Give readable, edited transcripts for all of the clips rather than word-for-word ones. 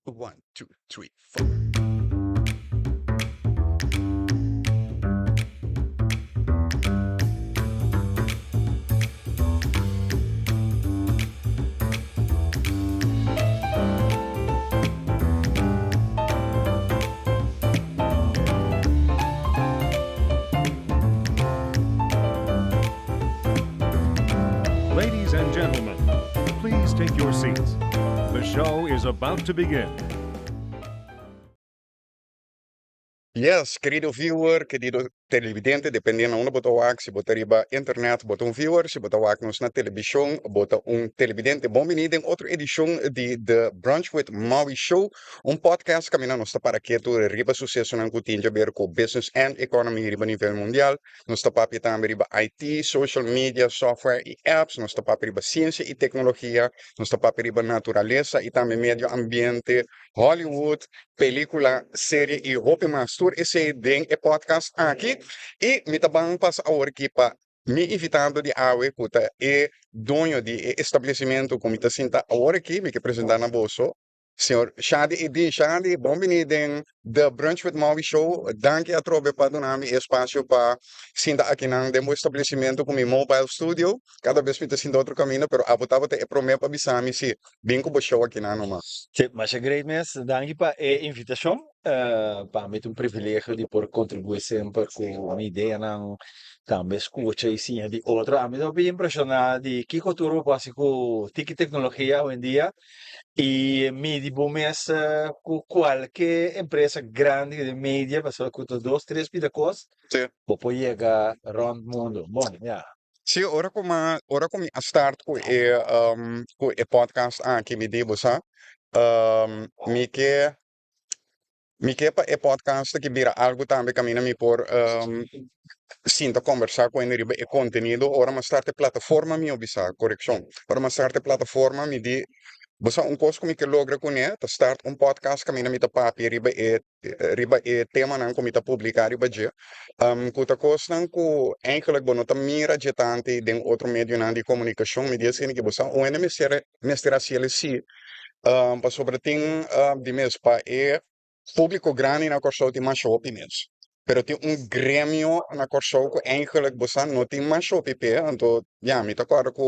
One, two, three, four. Ladies and gentlemen, please take your seats. The show is about to begin. Yes, querido viewer, querido televidente, dependendo onde você vai, se você riba internet, bota viewer, se você vai nos na televisão, bota televidente. Bem-vindo em outra edição de The Brunch with Maui Show, podcast caminhando está para que tu riba sucesso não cutinha ver com business and economy riba nível mundial. Nós está para também riba IT, social media, software e apps, nós está para riba ciência e tecnologia, nós está para riba natureza e também meio ambiente, Hollywood, película, série e roupa mais tour esse den e podcast aqui e me tabang pas a aqui para me invitando de awe puta e dono de estabelecimento como está sinta a aqui me que apresentar na bolso senhor Shadi Edi Shadi bem-vindo em The Brunch with Maui Show danke a trobe para donar me espaço para sinta aqui na demo estabelecimento com meu mobile studio cada vez me está sinta outro caminho pero a botava te prometo para bisami se bem com o show aqui na numa. Sim, mas é great mens, dank je para a invitação. Para mim é um privilégio de poder contribuir sempre com a minha ideia, não também escuta e sim de outra. A mim estou bem impressionado de que cultura passa com tecnologia hoje em dia e me de bom mês com qualquer empresa grande de mídia, passou com dois, três coisas, Sim. pode chegar around o mundo. Bom, yeah. Sim, ora como a start com e podcast que me dibo sa me que pa e podcast que vira algo também caminha me por sinto conversar com ele e conteúdo ora mas start plataforma mi obisa correção ora mas start plataforma me di Basta coisa como que logra com ele, start podcast caminha me papi riba e tema não como publicar riba je. Kuta costa ku eigenlijk bonota mira je tante den outro meio não de comunicação me diz que basta o ene mestre se si pa sobre tem de mes pa e público grande na corso de mais opiniões. Pero tem grêmio na corso que eigenlijk basta não tem mais opinião, então ja me tá claro que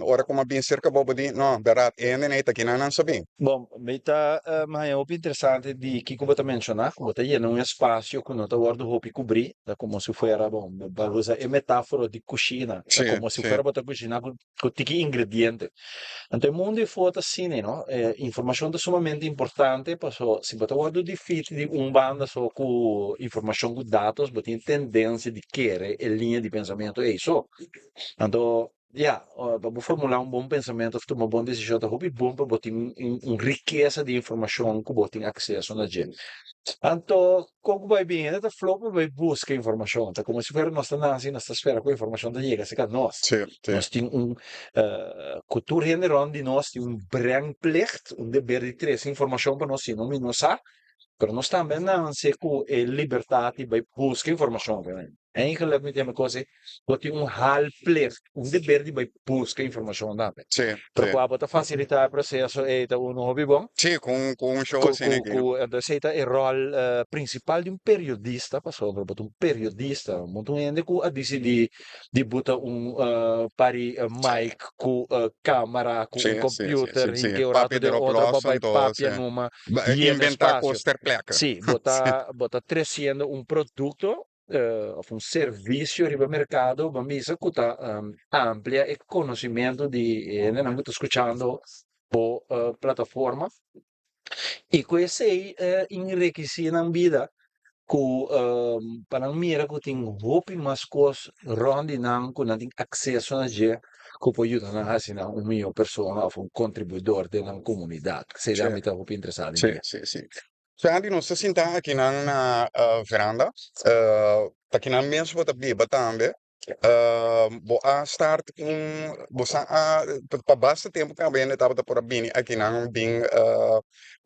ora como bem cerca bobo di no berat ene nei takinan sabi. Bom, meta mas é muito interessante de que como você mencionar, como você ia num espaço que não está guardando roupa e cobrir, tá como se fosse bom, para usar é metáfora de cozinha, tá Sì, como se sì. fosse para cozinhar com tiki ingrediente. Então, o mundo é foto assim, não? Informação é sumamente importante, porque se você guarda de feed de banda só com informação com dados, você tem tendência de querer a linha de pensamento é isso. Então, para formular um bom pensamento, tomar uma boa decisão, é bom para você ter uma riqueza de informação que você tem acesso na gente. Então, como vai bem, a flow vai buscar informação, tá como se fosse nossa nasce, nossa esfera com informação da chega, se que nós. Sì, sì. Nós temos cultura general de nós, tem brandplicht, dever de ter essa informação para nós, se não nos sabe, mas nós também não sei que é liberdade vai buscar informação também. Eigenlijk met een coisa, wat je halplicht, dever de vai buscar informação também. Sì, Para sì. para facilitar o processo, é um hobby bom. Sì, con un show assim aqui. Aceita o rol principal de um periodista, passou para um periodista, muito gente que decide de botar pari mic com câmera, com Sì, sì, sì, computer, sì, em sì. que o Papi rato de dello outra Blossom, babai to, sì. papia numa e no Inventar espaço. coster pleca. Sim, Sì. bota trazendo um produto of um serviço para o mercado, uma missa que está amplia e conhecimento de, não estou escutando por plataforma. E questo enriquece na vida que para mim era que tem roupa mais coisas onde não que não tem acesso a gente que pode ajudar a assinar uma melhor pessoa ou um contribuidor da comunidade. Se dá Sì, me roupa interessada em sì, dia. sì, sì. Cioè, Andy, non sta sentendo aqui na veranda. Aqui na mesma bota biba também. Boa start boa para bastante tempo também né tava por bem aqui não bem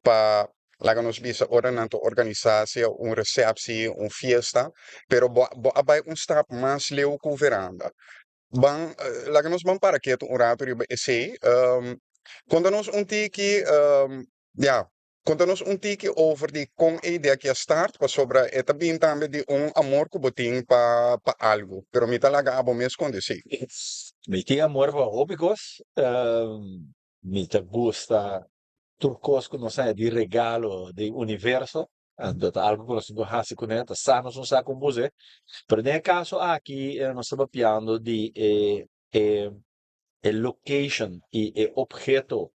para lá que nós bisa ora não organização recepção fiesta pero boa vai stap mais leu com veranda bang lá que nós vamos para aqui um rato riba esse quando nós tiki Ja, conta-nos um tique over die com a ideia que start, pa sobre é também também de amor que botin pa algo, pero me talaga abo mes condici. Me tinha amor por hobbies, me te gusta turcos que não sei de regalo do universo, então algo que nós gostamos com ele, sanos não sabe como fazer. Pero nesse caso aqui nós estamos falando de location e objeto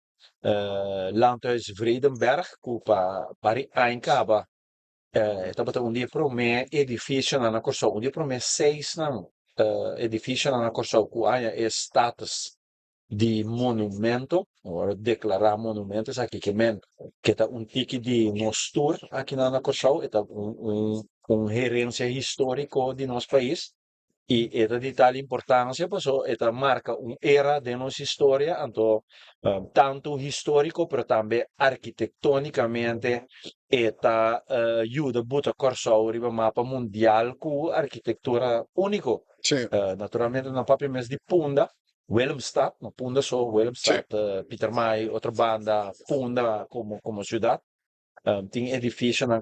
Landhuis Vredenberg, que para Einkaba, estava um dia para mim edifício na Corso, um dia para mim seis não edifício na Corso, que há status de monumento, ou declarar monumentos aqui, que está tique de nosso tour aqui na Corso, está gerência histórico de nosso país, e é de tal importância, pois esta marca uma era de nossa história, então, tanto histórico, mas também arquitetonicamente, esta ajuda a Corso a mapa mundial com arquitetura único. Sim, Naturalmente, na própria mês de Punda, Willemstad, no Punda só, sim, Willemstad, Peter May, outra banda, Punda como cidade. Tem edifício na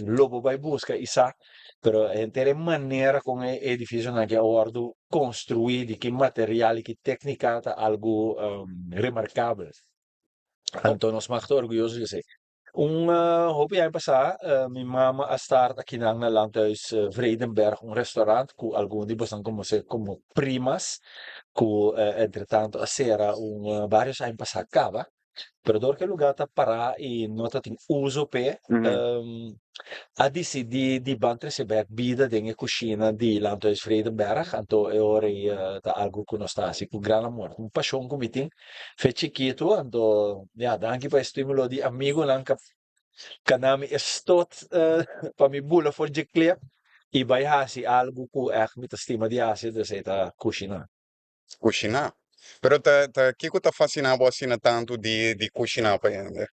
Lobo vai busca isa, pero é maneira com o edifício na que ordo construir, de que material e que técnica tá algo remarcável. Então nós muito orgulhosos de ser. Hoop jij passar, minha mama a estar aqui na Landhuis Vredenberg, restaurante com alguns de vocês como primas, que entretanto a sera vários anos passar cava. Pero door que lugar tá parar e nota tem uso pe uhum. a decidir de ban receber vida dentro cozinha de Landhuis Vredenberg, então é hora tá algo que nós está assim com grande amor, com paixão com miting, fe chiquito, então ja, danke para estímulo de amigo lang kanami estot para mi bula for de clip e vai hasi algo que é me estima de hasi de essa cozinha. Cozinhar. Pero que tá fascinado assim tanto de cozinhar para ele.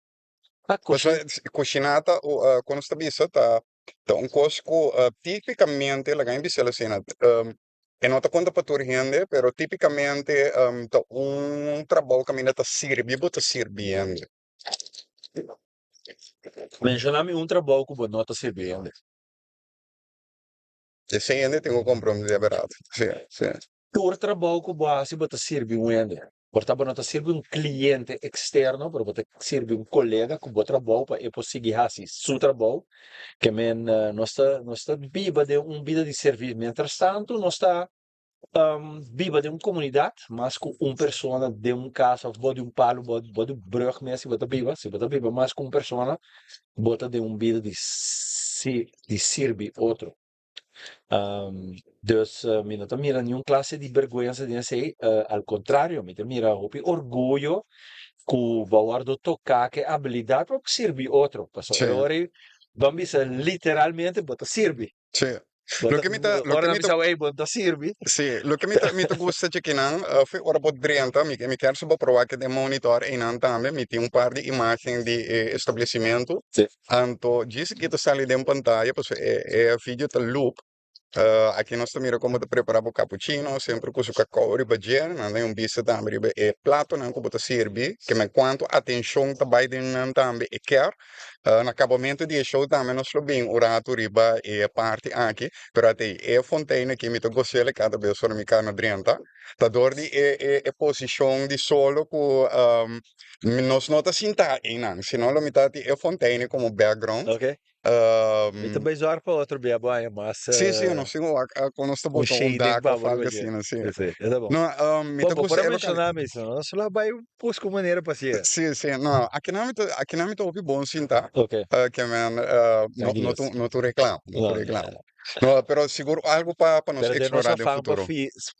A Pois cozinha, cozinhar tá, quando está bisa tá coisa que tipicamente lá em bisa assim, e não tá conta para tua gente, pero tipicamente tá trabalho que a mina tá servindo, tá servindo. mencionar-me trabalho que vou nota servindo. Esse ainda tem compromisso de verdade. Sim, sim. Door trabalho que você bota servir um ende. Portanto, não servir um cliente externo, mas bota servir um colega que bota trabalho para eu conseguir fazer seu trabalho, que men nós está viva de vida de serviço. Mientras tanto, nós está viva de uma comunidade, mas com uma pessoa de casa, ou de palo, ou de brug mesmo, se bota viva, mas com uma pessoa, bota de vida de servir outro. Dus mi não mira nenhuma classe de vergonha de sei, ao contrário, me mira o orgulho que o guardo tocar que habilidade para servir outro. Passo Sim, ora vamos literalmente bota servir. sim. Lo Bota que me tá, lo que ora me não tá, sabe bota servir. sim, lo que me tá gosta de que não, foi ora por drenta, me quero só provar que de monitor e não também, me tem par de imagens de estabelecimento, Sì. anto, disse que tu sali de uma pantalla, pues é vídeo tá loop. Aqui nós também como de preparar o cappuccino, sempre com o cacau riba gel, não é bicho também riba é prato não como de servir, que me quanto atenção também de não também é quer, no acabamento de show também nós lo bem o rato riba é parte aqui, pero até é fontaine que me to gostele cada vez só me cana drenta, tá dor de é posição de solo com nós nota sinta aí não, senão lo metade é fontaine como background. Ok? Mi Um, também zoar para outro bia mas Sì, sì, non si quando sto um botando un shading DAC para o por qualche bagia. assim, sì. Sì, sì, è buono. No, mi Poi, ta gusto per è locale. menzionare, sono solo vai un po' con maniera passiva. Sì, sì, no, aqui na mi to più buon sinta, Ok, che man, anche io. no tu reclamo, no tu No, reclamo. No, però sicuro algo pa nos pero de nossa explorar in fã para futuro.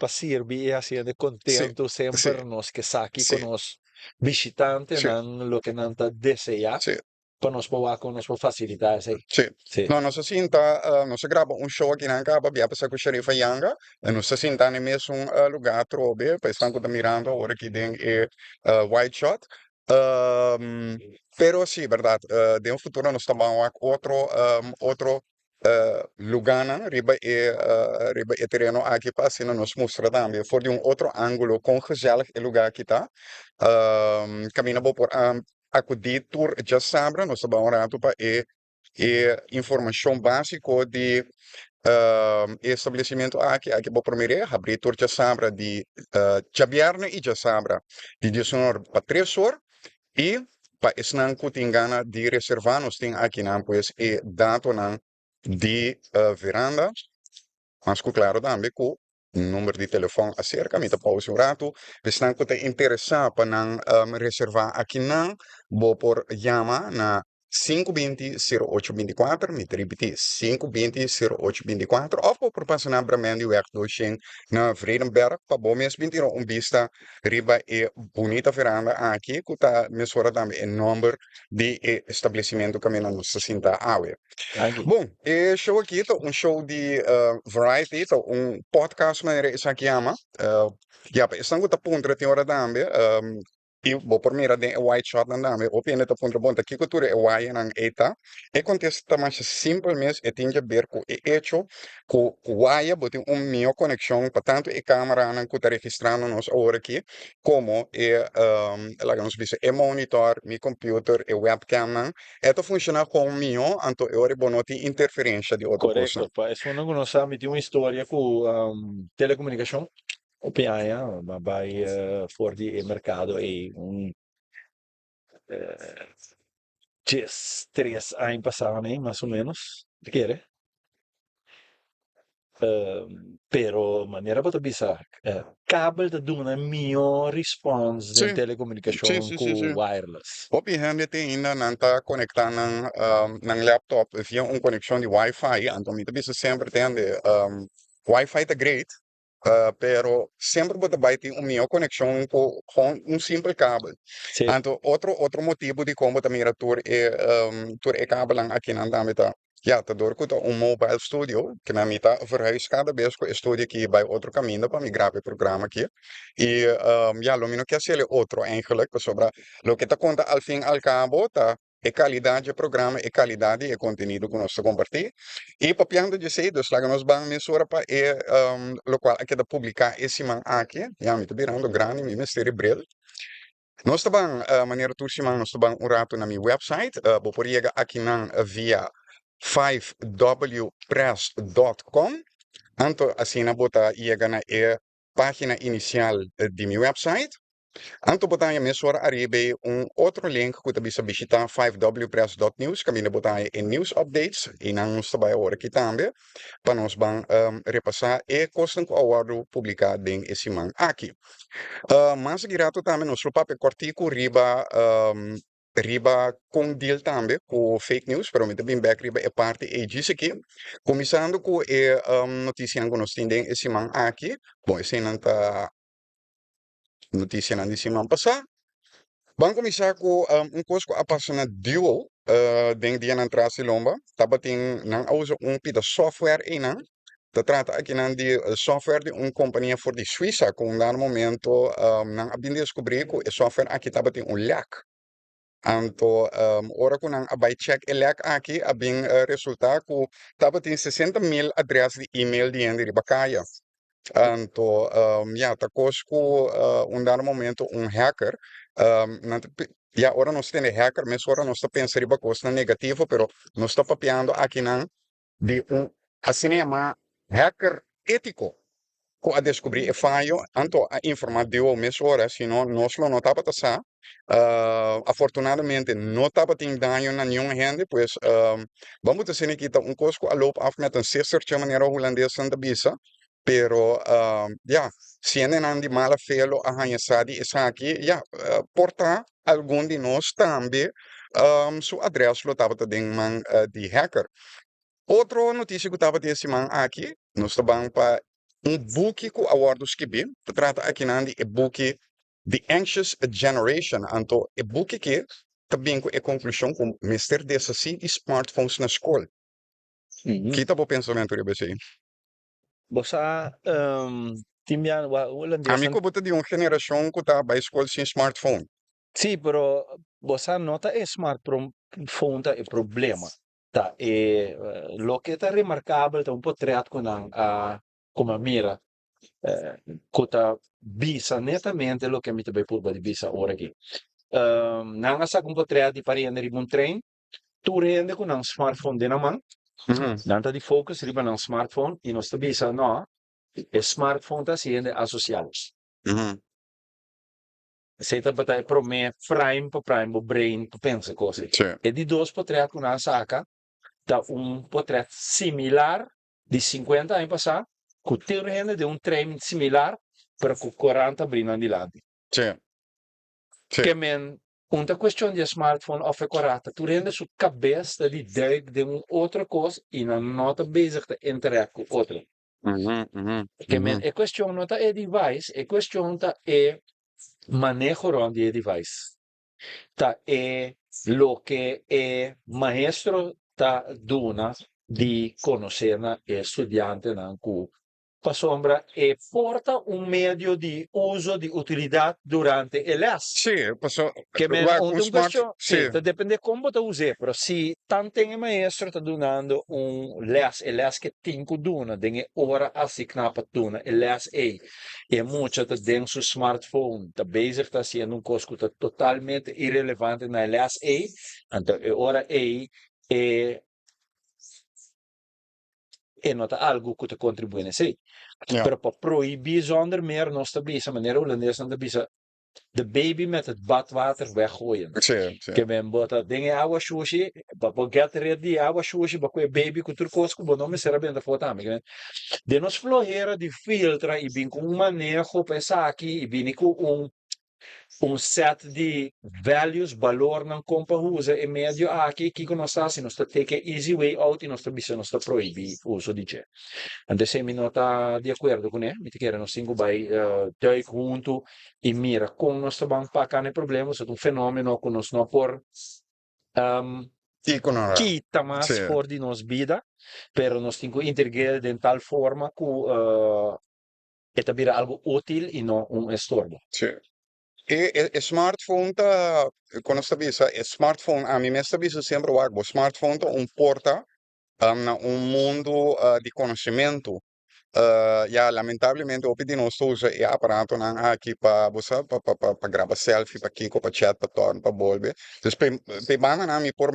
servir assim de Sì, contento sì, sempre nos que aqui sì, com nos visitantes sì, nan lo que nanta deseja sì. para nos poder com nos facilitar aí. Sì. Sim. No, non si sinta, non si graba un show aqui na Capa, via per con Sherifa Yanga, e non si sinta ne messo un lugar trobe, per stanco da mirando ora che den e White Shot. Pero sì, verdad, de un futuro nos tomamos otro lugar, riba e terreno aqui para assim nos mostra também, for de um outro ângulo com gezellig e lugar que tá. Caminhamos por acuditor já sabe, nós estamos orando para informação básica de estabelecimento aqui vou primeiro abritor já sabe de Javierne e já sabe de 19 para 3 horas e para esnan kutingana de reservar nós tem aqui não pois e dado não de veranda mas claro também com número de telefone acerca me pausa um rato pessoal que te interessar para não reservar aqui não vou por chama na 520-0824, me repetir, 520-0824, of por passar na Bramendi Wegdoosing na Vredenberg, para bom mesmo vista riba e bonita veranda aqui, que está mesura também o número de estabelecimento que nós nos sinta awe. Aqui. Bom, show aqui, um show de variety, um podcast maneira isso aqui ama. Ja, estão com a ponta tem hora também. E vou por mira de white shot na dame, o pene ta ponta bonta que cultura é white nang eta. E contesta mais simplesmente e tinha ver com e hecho com white botem minha conexão para tanto e câmera nang que tá registrando nos agora aqui, como lá que nós visse e monitor, mi computer e webcam nang. Esto funciona com mio, anto eu rebonoti interferência de outra coisa. Correcto, pa. Eso no conocemos, tiene una historia con telecomunicación. O PIA, ma vai fuori di mercato e un 3 años pasaban ahí, más o menos, ¿quiere? Pero maniera para bisa kabel te doen een miglior response Sim, in sim, telecomunicação sim, sim, com sim. wireless. Op je hand ainda não está conectado ng laptop via uma conexão de Wi-Fi. Então, você sempre tem Wi-Fi tá great, pero sempre você vai ter uma melhor conexão com um simples cabo. Sì, Então, outro motivo de como também era tur cabo lang aqui na damita. Ja, daardoor komt een mobile studio, que na mita verhuis cada vez com studio aqui bij outro caminho para migrar para o programa aqui. E, ja, lo menos que hacer outro eigenlijk, sobre lo que te conta al fin al cabo, tá? É qualidade de programa, é qualidade de conteúdo que nós compartilhamos. E papiando de sei, dus laga nós vamos mensura para lo qual aqui da publicar esse man aqui, já me tá virando grande, me mistério bril. Nós também, maneira tudo nós também um rato na minha website, vou por aqui nan via 5wpress.com. Anto assim na bota ia na página inicial de minha website. Anto botaia mesora aribe outro link que você bisa visitar 5wpress.news, caminho botaia em news updates e não nos trabalha agora aqui também, para nós vamos repassar e costam com a hora publicar em esse man aqui. Mas girato também nosso papel cortico riba com deal também com fake news, pero muito bem back riba é parte e diz aqui, começando com notícia que nós temos esse man aqui, bom, esse não tá notícia na semana passada. Vamos começar com coisa que passa na Duo, dentro de uma trace lomba, tava tem não usa pita software e não, trata aqui não de software de uma companhia for de Suíça, com no momento não abin descobrir que o software aqui tava tem leak. Anto, ora ko nang abay check elek aqui, abing resulta ko tava tem 60,000 adresas de e-mail diante de bacaya. Anto, ja, takos ko dado momento hacker, ja, ora nós temos hacker, mas ora nós está pensando em coisa negativa, pero nós está papiando aqui não de assim é uma hacker ético. Ko a descobrir e falho, anto a informar deu mes horas, senão nós não estava passar. Afortunadamente, não estava tendo dano na nenhuma gente, pois vamos dizer que coisa que a loop af met een sister de maneira holandesa da bisa, pero ja, se não de mala felo a hanhasadi essa aqui, ja, porta algum de nós também sua adresse lo estava tendo de hacker. Outra notícia que estava desse man aqui, nós estamos para boek que awardo skibi, trata aqui nandi e boek The Anxious Generation, anto e boek que também com a conclusão com mister dessa sim smartphones na escola. Kita po pensamento riba siya. Bosa, timbian, holandesa. Amigo bota di uma geração que tá ba escola sem smartphone. Sì, però bosa nota è smartphone è problema. Ta, e lo che è remarcabile è un po' triat con come mira. Kota bisa netamente lo che mi tebe purba di bisa ora che Nanga sa kung potreya di pariende rin mong train, tu rende ko ng smartphone din naman. Nanta di focus riba ng smartphone, inostabisa no, e smartphone ta siende asociados. Senta pa tayo pro me prime bo brain to pensa cose. Sì. E di dos potreya ko na saka, da potreya similar di 50 anos passar, com o rende de train similar, pero com 40 brinando de lado. Sì. Sì. Que men, uma questão de smartphone of corata, tu rende su cabeça de ideia de outra coisa e não nota bezig te interagir com outra. Que men, é questão nota é device, é questão ta é manejo de device. Ta é lo que é maestro ta duna di conhecer na estudante na cu pa sombra e porta medio di uso di utilidad durante el as. Sì, posso... Che men Guarda, un questo sì. sì, dipende come tu usi, però sì, tante maestro sta donando les, e les che tinco duna, denge ora assignata duna, e les e mucho ta den su smartphone, ta bezig ta siendo un costo totalmente irrelevante na les ante ora e nota algo que te contribuye sì. Ja. Pero para prohibir zonder meer nog te bisa, meneer Hollandees nog te bisa, de baby met het badwater weggooien. Sì, sì. Que men bota dingen água sushi, para get die água sushi, para que baby que tu cosco, bo não me será bem da foto, amigo. De nos flojera de filtra e vem com manejo pensar aqui e vem com set de values, valor não compa usa e medio aqui que nós está se nós take easy way out e nós está bisa nós está proibir uso de je. Ante se mi não está de acordo com ele, me te quero nós cinco vai dai junto e mira com nós também para cá problemas, é um fenômeno que nós não por Iconora. quita mais Sì. por de nos vida, pero nós temos que integrar de tal forma que é também algo útil e não estorbo. Sì. E smartphone ta, quando sta bisa, e smartphone, a mim sta bisa sempre o smartphone ta porta na mundo di conhecimento. Ja, lamentavelmente, op die nos usa e apparato nan aqui para você para gravar selfie, para kiko, para chat, para torn, para bolbe. Dus pe bana na mi por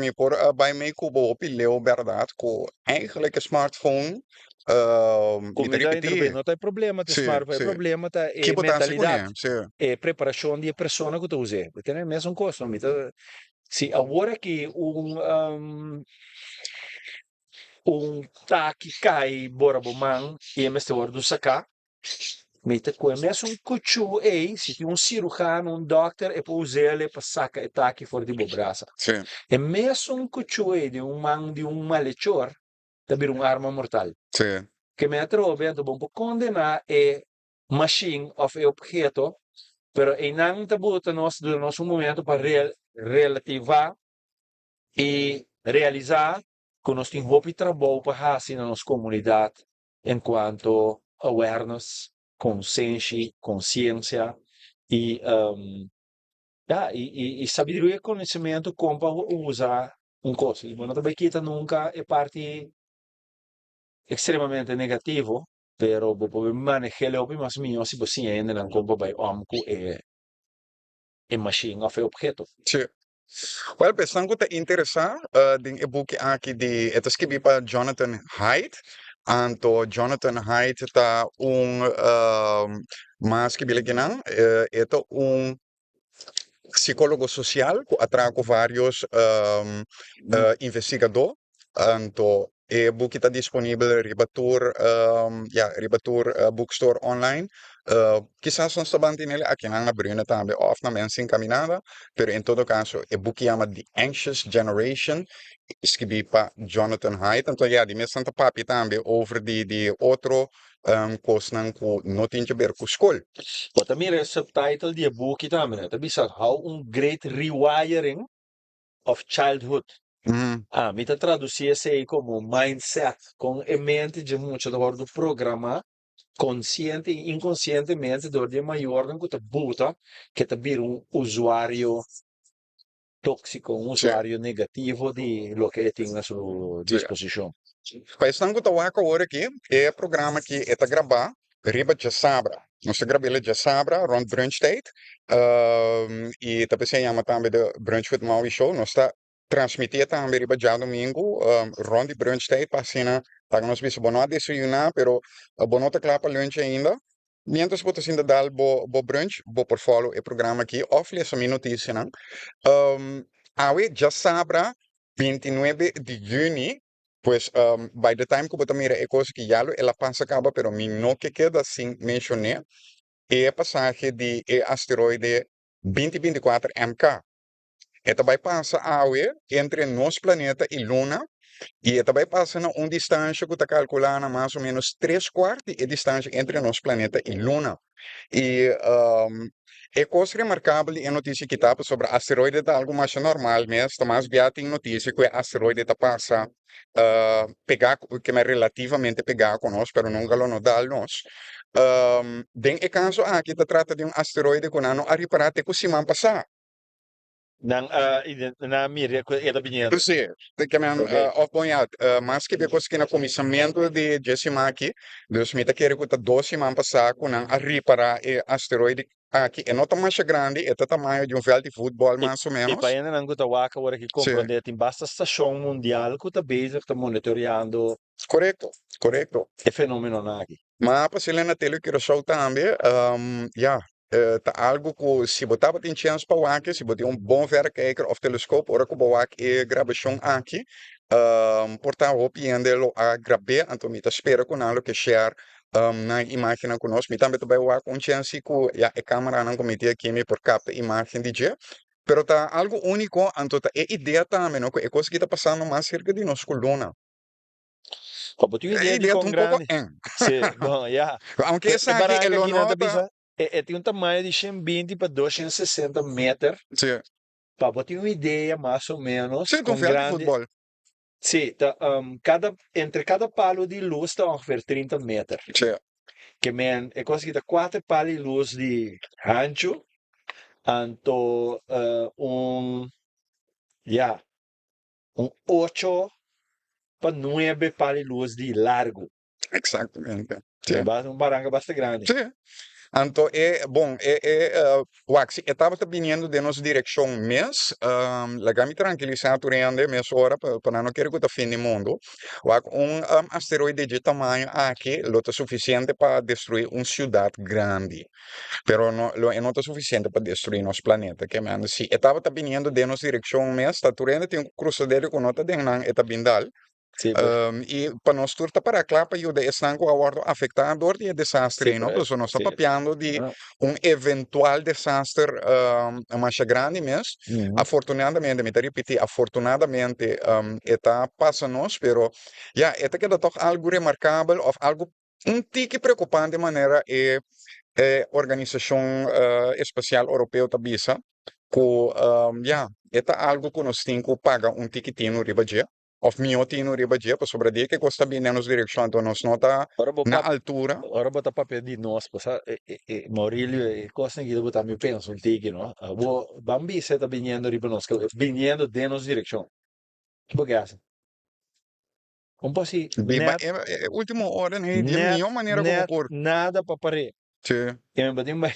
bij mij kubo op leo verdade ko eigenlijk een smartphone Come dai intervento, não tem problema de Sì, smartphone, sì. o problema tá Che é potassi con mentalidade, sì. é preparação de persona que tu usa, porque não é mesmo coisa, se agora que taque cai bora bomang e este word do sacar, mete com mesmo cuchu se tem cirurgião, doctor e para usar ele para sacar e taque fora de braça. Sì. E mesmo cuchu de man de malhechor, também arma mortal. Sì. Que me trove do bom condenar é machine of objeto, pero em não tabuta nós do nosso momento para relativar e realizar que nós temos um trabalho para fazer na nossa comunidade enquanto awareness, consciência e sabedoria e conhecimento como para usar coisa. E não também quita nunca é parte extremamente negativo, pero può manejare opi mas mio si possiede nel compo by omku e machine of objeto. Sì. Well, pensando que te interessa, din e boek aqui de, het is pa Jonathan Haidt. Anto Jonathan Haidt ta mas que bileginan, eto psicólogo social que atraco vários investigador. Anto e boek está disponível Ribatur, Ribatur bookstore online. Quizás nós também temos aqui na Bruna também, ou na mensen encaminhada, pero em todo caso, o book chama The Anxious Generation, escrevi para Jonathan Haidt. Então, ja, die mensen te papi também over die outro coisa que não tem a ver com school. But também o subtitle de book também, também sabe how great rewiring of childhood. Me tá traduzir isso aí como mindset, com a mente de muito do programa consciente e inconscientemente de maior do que te buta que te vira usuário tóxico, usuário negativo de lo que tem na sua disposição. Mas estamos com o agora aqui, é programa que é gravar riba de Sabra. Nós gravamos de Sabra, rond brunchtijd. E também se chama também de Brunch with Maui Show. Nós está transmitir também riba de domingo, rond de brunchtijd, passina, tá nós vimos bono a desayunar, pero bono tá claro para lunch ainda. Mientras botas ainda dar bo brunch, bo por follow o programa aqui, off lesa minha notícia, né? Awe já Sabra, 29 de junho, pues by the time que eu mira é coisa que já ela passa acaba, pero mi no que queda assim mencionei é a passagem de asteroide 2024 MK. Esta vai passar a entre nosso planeta e Luna, e esta vai passar na uma distância que está calculando mais ou menos 3/4 de distância entre nosso planeta e Luna. E é coisa remarcável em notícia que estava sobre asteroide está algo mais normal mesmo, mas já tem notícia que o asteroide está passa pegar, que é relativamente pegar conosco, pero não galo dá nós. Den é caso aqui está trata de um asteroide que não a reparar até que o semana passar. Na Miria, ela vinha. Sim, que man opponhat, mas que depois que na comissamento de Jessimaki, Deus me tá querendo que 2 semanas passar com a reparar o asteroide aqui, é nota mais grande, é do tamanho de um veld de futebol mais ou E menos. para ainda não que waka agora que Sim, compreender, tem basta estação mundial que está bezig, está monitoreando correto, correto. o fenômeno aqui. Mas para se na tele que eu sou também, ja, tá algo que se botava tem chance para o aqui, se botar bom verkijker of telescoop, ora que o aqui é gravação aqui, portar op e andelo a gravar, então me tá espera com algo que share na imagem conosco, me também vai o com chance que ja, a câmera não cometer aqui me por capta imagem de dia. Pero tá algo único, então tá é ideia também, não? É coisa que está passando mais cerca de nós coluna. Para ter uma É ideia de ideia quão um pouco, grande. Sim, bom, já. aunque É essa aqui é baranga lo aqui na nota, Tabisa, tem um tamanho de 120 para 260 metros. sim. Para ter uma ideia, mais ou menos, Sim, um com veld de grande. futebol. Sim, entre cada palo de luz está ongeveer 30 metros. Sim. Que men, é conseguido 4 palos de luz de ancho, anto ja, 8 para 9 palos de luz de largo. Exatamente. É Sim. baranga bastante grande. Sim. Então, bom, Waxi, estava vindo de nossa direção mês, lá me tranquilizar durante mês hora, para não querer que o fim do mundo. Asteroide de tamanho aqui, é suficiente para destruir uma cidade grande. Pero no, não é suficiente para destruir nosso planeta. Que, man, se estava vindo de nossa direção mês, está durante tem um cruzadeiro com nota de não é bindal. Sim, pues. E para nós turta para claro para ajuda estão com a ordem afetador de desastre, Sim, não? pues. Porque nós estamos Sim. papiando de Ah. eventual desastre mais grande mesmo. Uhum. Afortunadamente, me repetir, afortunadamente, está passando, pero já, está queda toch algo remarcável, ou algo tique preocupante de maneira Organização Espacial Europeia tabisa, que, já, está algo que nós temos que pagar tiquitinho riba dia, of minhotino riba dia, para sobre dia que custa bem menos direção, então nós não está na altura. Ora botar papel de nós, pues, Maurílio, coisa que eu botar meu penso, um tique, não? Bambi se está viniendo riba nós, viniendo de nossa direção. Que porque hace? Um pouco assim, Última hora, né, de melhor maneira como por. nada para parar. Sim. E me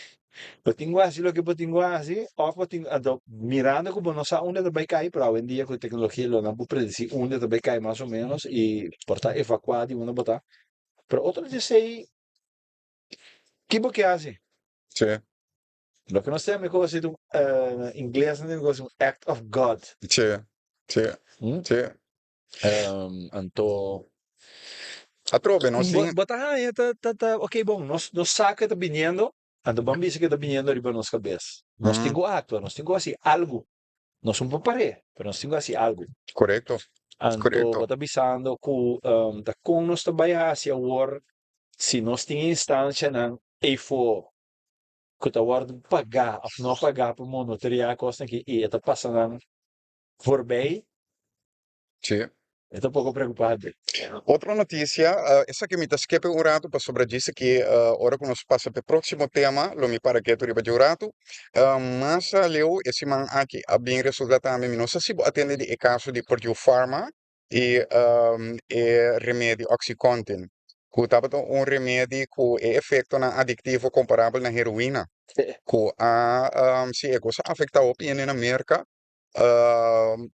botinho assim, lo que botinho assim, of botinho, mirando como não sabe onde vai cair, para hoje em dia com a tecnologia, não pode predecir onde vai cair mais ou menos, e portar evacuado e onde botar. Pero outro diz aí, que porque hace? Sim. Lo que nós temos é coisa de inglês, não é coisa um act of God. Sim. Sim. Sim. Então, A trove, nós sim. ok, bom, nós saca está vindo, então vamos dizer que está vindo riba nossa cabeça. Nós temos acto, nós temos assim algo. Nós não parece, mas nós temos assim algo. Correto. Então, Correto. está avisando que da com nós trabalhar se agora, se nós temos instância não, e for que está agora pagar, ou não pagar para monitorear a coisa que e está passando por bem, Sim. estou um pouco preocupado. Outra notícia, essa que me está esquece um rato para sobre disso que hora que nós passa para o próximo tema, lo me para que tu riba de um rato, mas leu esse man aqui, a bem resultado também, não sei se atende de caso de Purdue Pharma e remédio Oxycontin, que tava um remédio com efeito na aditivo comparável na heroína. Que se é coisa afeta a opinião na América.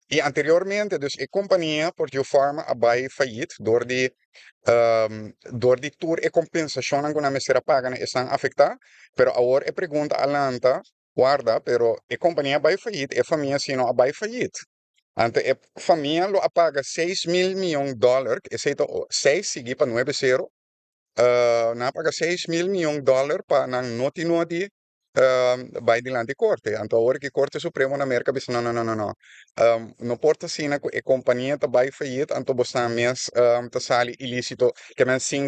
E anteriormente, dus a companhia Porto Pharma abai failliet door die tour e compensação que na mesera paga estão afetar, pero agora é pergunta alanta, guarda, pero a companhia abai failliet, a família sino abai failliet. Ante a família lo apaga 6 mil milhões de dólares, esse é 6 seguir para 9-0, na paga 6 mil milhões de dólares para noti vai dilante corte. Então, agora que Corte Supremo na América diz, não. Não porta assim, a companhia tá vai falir, então você mes tá sali ilícito, que men sim,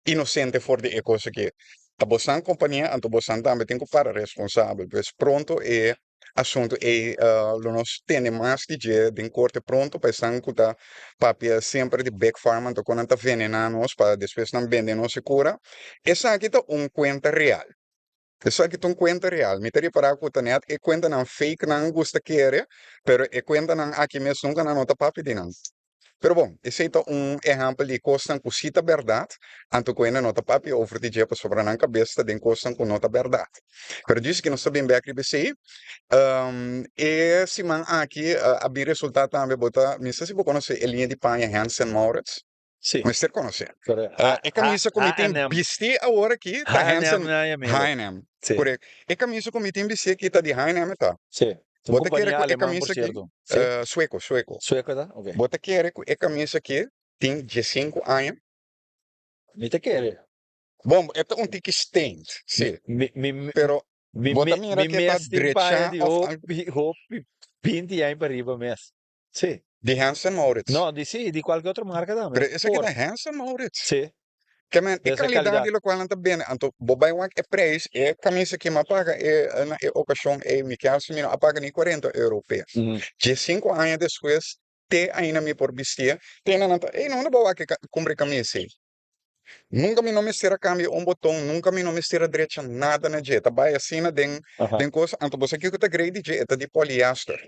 inocente for de coisa que. Tá você a companhia, então você também tem que para responsável, pois pronto é assunto é nós temos mais de corte pronto para estar com a papia sempre de back farm, então quando tá venenando para depois não vender não se cura. Essa aqui tá conta real. Isso aqui é conta real. Me teria para a net e conta não fake não gusta querer, pero e conta não aqui mesmo nunca não nota papi de não. Pero bom, esse é exemplo de coisa que cita verdade, anto que ainda nota papi over de jepa sobre na cabeça de coisa que nota verdade. Pero diz que não sabem bem que BC, e se man aqui a bem resultado também bota, me se você conhece a linha de panha Hansen Mauritz, Sì, mas você conhece. corretto. E camisa como tem H&M. vesti agora aqui, tá H&M Hansen na Yamelo. H&M. Sì, Correto. E camisa como tem vesti aqui, tá de H&M, tá? sì. Sono Bota querer compagnia com e alemán, por camisa aqui, cierto. Sì? sueco. Sueco, da? Ok. Bota querer com e camisa aqui, tem 15 anos. Mi te quiere. Bom, é um tique stained, sim. Mi Pero, bota mira que tá mesti in paia direita di of hoppi pinti aí per riba mes. Sì. de Hansen Mauritz. No, di sì, di qualche altra marca da Pero mes. essa aqui Por. da Hansen Mauritz. Sì, Que man, e dessa qualidade qualidade. lo qual tá bem. Então, bobai wak e preço, e camisa que me paga, na ocasião, me quer se me apaga nem 40 europeus. Mm. De 5 anos depois, te ainda me por vestir, te não não vou que compre camisa. Nunca me não me será cambio botão, nunca me não me será direita nada na dieta. Vai assim na Aha. den coisa, então você que tá grande dieta de poliéster.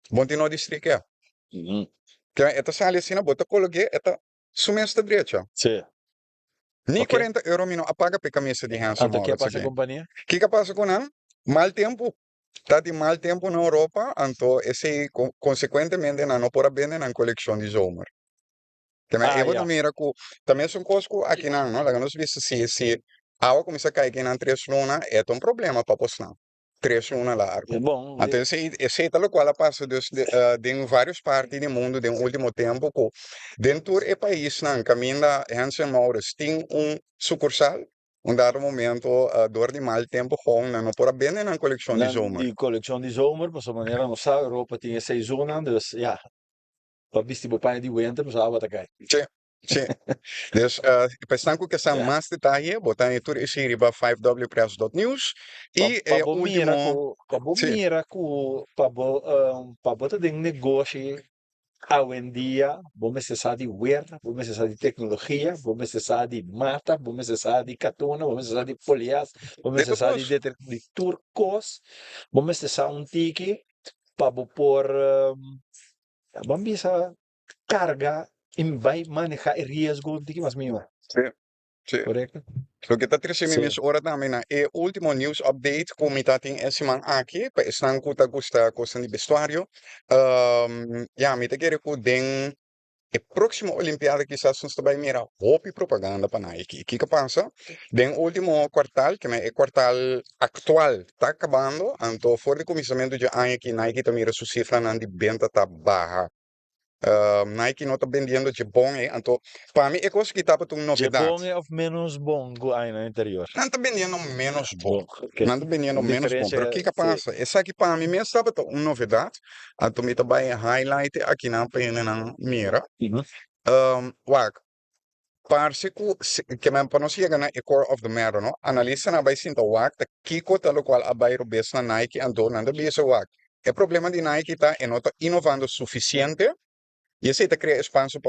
Bom de não districa. Mm. Que esta sale assim na bota coloque, esta sumesta direita. Sì. Ni Ok. 40 euro me não apaga pe camisa de Hansen Tanto che Mauritz passa aqui. compagnia? Que passa com não? Mal tempo. Tá de mal tempo na Europa, então esse consequentemente não pode vender na coleção de zomer. Também Ah, eu ja. não mira que também são coisas que aqui não, lá nós vimos se a água começa a cair aqui na 3 luna, é um problema para postar. 3 luna largo. Bom, Então esse é tal qual passa de várias partes do mundo de último tempo que dentro do país não caminha Hansen Mauritz tem sucursal dado momento door de mal tempo gewoon não pode vender na coleção de dan zomer. die collectie die zomer, op zo'n manier dan zou Europa tinha seizoenen, dus ja, wat wist die bepaalde die winter, dus wat dan kijk. Sim, sim. Dus pensando que são Ja. mais detalhes, botar em tudo esse riba 5wpress.news e Pabo mira último, ko, pabo sim, mira ko, pabo ta ding negócio hoje em dia, vamos precisar de guerra, vamos precisar de tecnologia, vamos precisar de mata, vamos precisar de catona, vamos precisar de polias, vamos de precisar de, todos. de turcos, vamos precisar um tique para pôr, vamos precisar carga e vai manejar o risco de que mais mínimo, Sim, sim. correto? Lo que está trazendo Sim. minhas horas também na é último news update como está tem esse man aqui, para estar com a coisa de vestuário. Ja, me te quero que den a próxima Olimpiada quizás nós também mira roupa e propaganda para Nike. O que passa? Den último quartal, que é o quartal atual, está acabando, então fora de começamento de ano que Nike também mira sua cifra de venda está baixa. Nike não está vendendo de bom, então para mim é coisa que estava uma De novidade. bom of menos bom aí no interior. Não está vendendo menos bom. Bom, ok. Não está vendendo menos bom. Diferença, Pero o que sim. passa? Essa aqui para mim estava uma novidade. Então me também highlight aqui na pena na mira. Uhum. Wag, parce que me conocía na e core of the matter, no? Analisa na baisin ta wag, ta kiko talo qual abai rubes na Nike ando nanda bisa wag. O problema de Nike tá e não tá inovando suficiente e esse tá cria espaço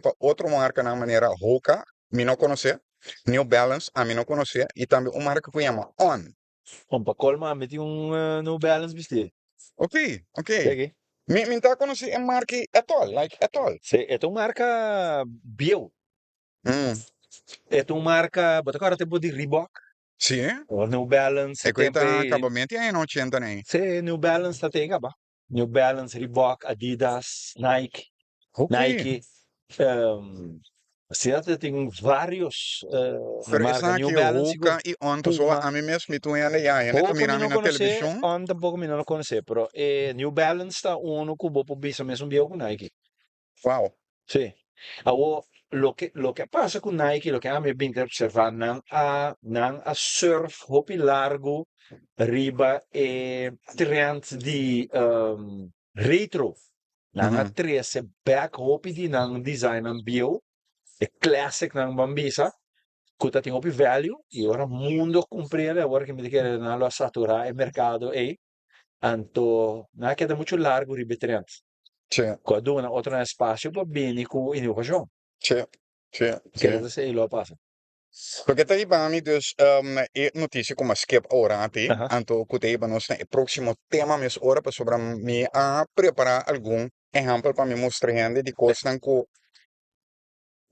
para outra marca na maneira Hoka, me não conhecer, New Balance, a mim não conhecer, e também uma marca que chama On. Om pa Colma meti New Balance vesti. Ok, ok. Kijk, Me tá conhecer a marca Etol, like Etol. se é uma marca bio. Mm. É uma marca, bota agora tipo de Reebok, Sì? ou New Balance, E tempo questa aí, acabamenti aí non c'entra nem. se New Balance tá tem, ba? New Balance, Reebok, Adidas, Nike, Ok. Nike, assim, até tem vários, na Pero marca esa New aqui Balance, Ruka e onto so Puma. a mim mesmo me tu ainda ya, né? Tu Pouco me mirami não na conhecer, televisão. on tampouco me não conhecer, pero New Balance tá uno que vou por bisa mesmo bio com Nike. Wow. Sí. Ahora, lo que pasa con Nike, lo que a mí me interesa observar, nan a surf hopi largo, riba trend di retro. Nan a Mhm. trece back hopi di nan design an bio, classic nan bambisa, kuta tem hopi value, e ora mundo comprende, agora que me dice que nan lo satura el mercado, anto, nan queda muito largo riba trend. Sì, Quando una outra espaço para bem com inovação. sì, sì, Quer sì. dizer, lo passa. Porque tá ibami dus e notícia como skip ora ati, Aham. anto kuteiba nos na próximo tema mes ora para sobre me a preparar algum exemplo para me mostrar gente de coisas que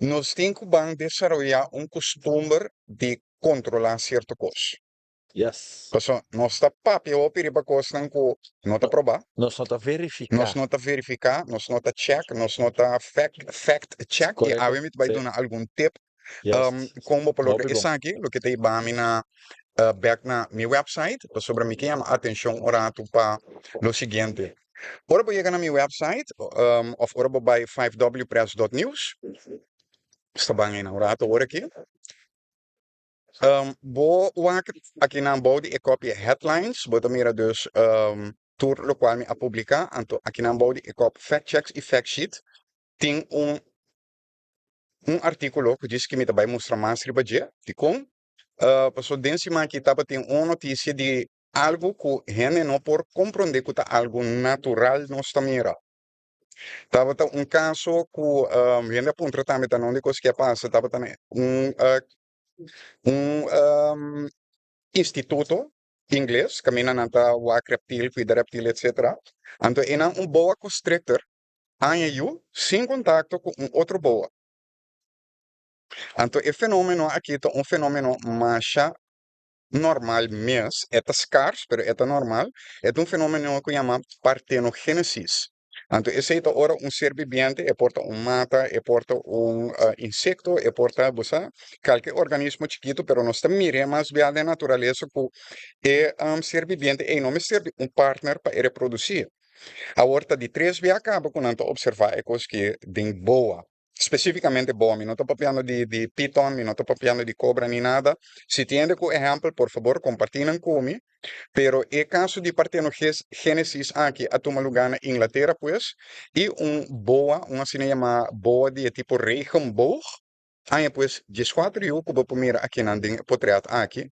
nós temos que desarrollar costume de controlar certa coisa. Yes. Porque nós está papi ou piriba coisa que não está No, provar. nós só tá Nós verificar. não está verificar, nós não está check, nós não está fact check e Correto? obviamente vai Sim. dar algum tip Yes. como por outro Hobby bom. isso aqui, o que tem bami na back na minha website, sobre mim que chama atenção orato para o seguinte. Ora vou chegar na minha website, of ora vou by 5wpress.news, está bem aí na orato ora aqui. Vou aqui na body e copy headlines, vou também dus tour lo qual me a publicar, anto aqui na body e copy fact checks e fact sheet. Tem artículo que diz que me vai mostrar mais sobre de como passou dentro aqui tava tem uma notícia de algo que gente não por compreender que tá algo natural não está mira. Tava tá caso que gente aponta também tá não de coisa que passa, tava tá um instituto inglês, caminha na ta wak reptil, cuida reptil, etc. Então, ena boa constrictor, anha sem contato com outro boa. Então, o fenômeno aqui é fenômeno mais normal mesmo, é scarso, mas é normal, é fenômeno que chama partenogênesis. Então, esse é ora ser viviente, é porta mata, é porta insecto, é porta, você, qualquer organismo chiquito, pero não está mire mais via da natureza que ser viviente e não ser partner para reproduzir. A horta de três via acaba quando observar coisas que de boa. Especificamente boa, não estou papiando de piton, não estou papiando de cobra nem nada. Se tiende com exemplo, por favor, compartilhem comigo. Pero el caso de partenogênesis aqui a tomar lugar na Inglaterra, pues, e boa, uma se chama boa de tipo regenboog. Aí, pues, 14 eu que vou primeiro aqui na portreto aqui.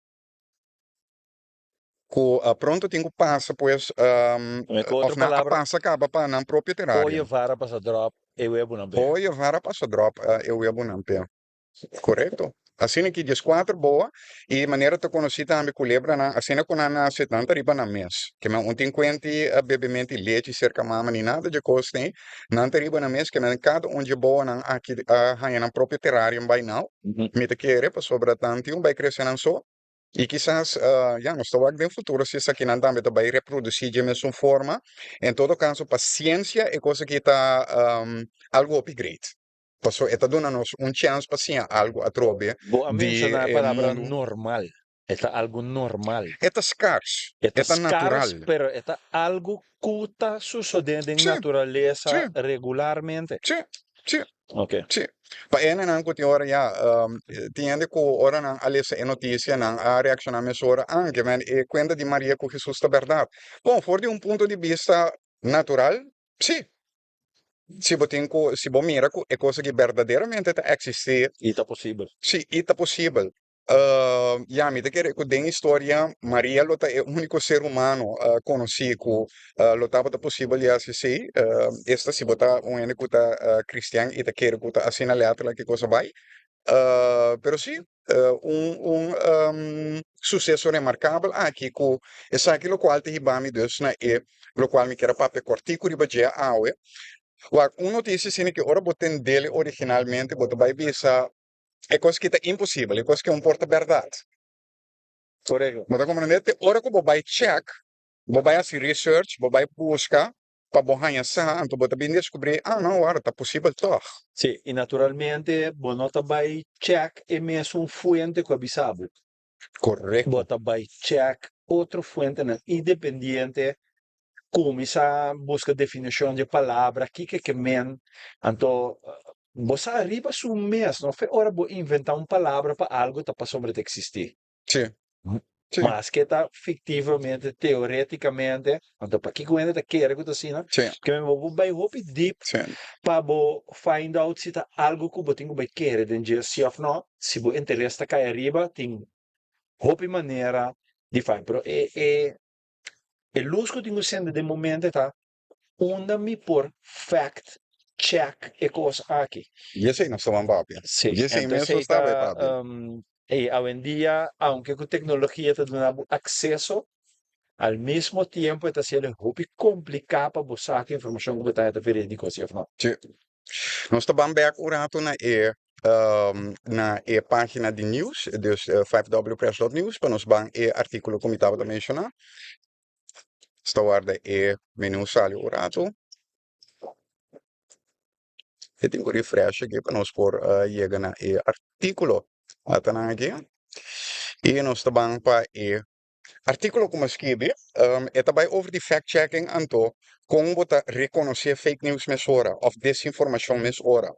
Pronto, tenho passa, pues, Com outra of na a palavra, passa acaba para na próprio pode terário. vara para drop, eu é bom não ver. Poi vara passa drop, eu ia bonampe. Correto? Assim que 14 boa, e maneira te conheci também culebra na, assim que na 70 riba na mês. Que me ontem quente bebimento leite cerca mama nem nada de coisa tem, não te riba na mês, que me cada onde boa na aqui a na próprio terário by now. Me te querer para sobra tanto, vai crescendo só. E quizás, já, não estou aqui no futuro, se isso aqui não também vai reproduzir de mesma forma. Em todo caso, paciência é coisa que está algo upgrade. Passou, está dando-nos chance para sim, algo a trobe Vou de mencionar a palavra mundo. normal. É algo normal. É scarce, É é scarce, natural. pero é algo que está sucedendo em Sim, natureza sim, regularmente. sim, sim. Ok. Sì, pa ene nan kuti ora ya tiende ko ora nan alessa e noticia nan a reaccionare ora anche men e quenda di Maria con Gesù sta verdad. Bom, for di un punto di vista natural, sì. Se botinco, se bom miracle é coisa que verdadeiramente tá existe, E está possível. sì, é possível. Ja, mi te quer que den história, Maria lota é o único ser humano conhecido lotava tá possível já se sei, esta se botar um ene que tá cristiano e te quer que tá assinalado lá que coisa vai. Pero sí, sucesso remarcável aqui com essa aqui lo qual te hibami dus na e lo qual mi quero pape cortico riba dia awe. Wa, notícia sine que ora boten dele originalmente, bota vai bisa É coisa que é impossível, é coisa que é um porta verdade. Correcto. Mas compreendete, ora que vai check, vai fazer research, vai buscar, para borrar essa, então você vai descobrir, não, ora, tá possível toch. Sí, y naturalmente, vos no te vas check y me es un fuente que avisable. Correto. Vos te vas check otro fuente independiente, começa busca definição de palavra, que men, então, você arriba um mês, não foi hora de inventar uma palavra para algo que está sobre de existir. Sim, sim, Mas que está fictivamente, teoreticamente, então para que coisa está querendo que assim, sim, que eu vou vai hope deep sim. para find out se está algo que você tem que querer, de se ou não, se você interessa cair arriba, tem hope maneira de fazer, pero é luz que eu tenho sendo de momento tá onda-me por fact check e coisa aqui. E esse aí nós estamos papi. Sim, E esse aí então mesmo você estava está, papi. hoje em dia, aunque a tecnologia está dando acesso, ao mesmo tempo está sendo muito complicado para buscar a informação que está verídica, sim ou não? Sim. Nós estamos back urato na página de news, dus 5wpress.news, para nós ban artigo como estava a mencionar. Está guarda menu sali urato. Eu tenho que refresh aqui para nós por chegar na artigo. Até aqui. E nós estamos para artigo como escrevi, é também over de fact-checking, então, como você reconhecer fake news mesora, ou desinformação mesora.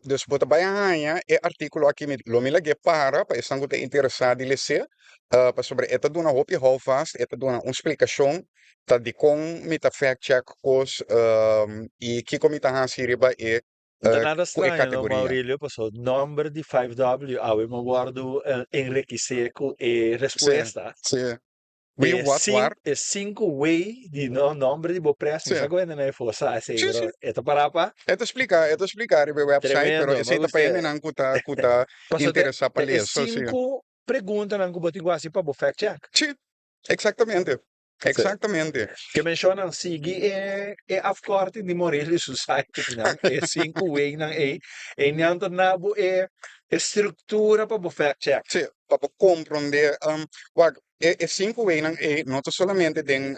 Dus você vai ganhar é artigo aqui, lo me lagi para estar muito interessado em ler, para sobre, esta dona hopi houvast, esta dona uma explicação, tá de como me tá fact-check cos, e que como tá hasiriba Não é nada é estranho, não, categoria. Maurílio, pessoal. Número de 5W, eu me guardo enriquecer com a Sim, resposta. sim. We what, war? É cinco way de nome de bo press, mas Sim, agora não é força, assim, sim, sim. bro. É para É to explicar o website, pero tremendo, esse me aí tá para gusta. ele não cuta Passou interessar para é ler, só sim. cinco perguntas não que botigo assim para bo fact check. Sim, exatamente. Sim. Exatamente. Que mencionam seguir é a corte de Morelli Society, não? É cinco way não é não nabo é estrutura para bo fact check. Sim, para compreender, wag, cinco aí não solamente tem,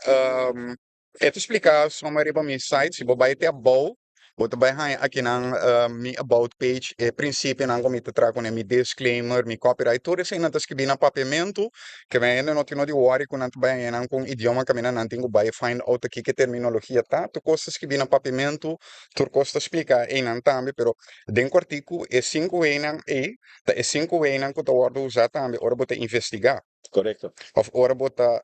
é te explicar sobre a minha site, se você vai ter a boa, você vai aqui na minha about page, princípio não como te trago né, meu disclaimer, meu copyright, tudo isso aí não está escrito no papamento, que vem não tem de worry com não vai não com idioma que não tem que vai find out aqui que terminologia tá, tu costa escrever no papamento, tu costa explicar aí não também, pero dentro do artigo é cinco aí não é cinco aí não que tu vai usar também, ora você investigar, Correcto. ou ora você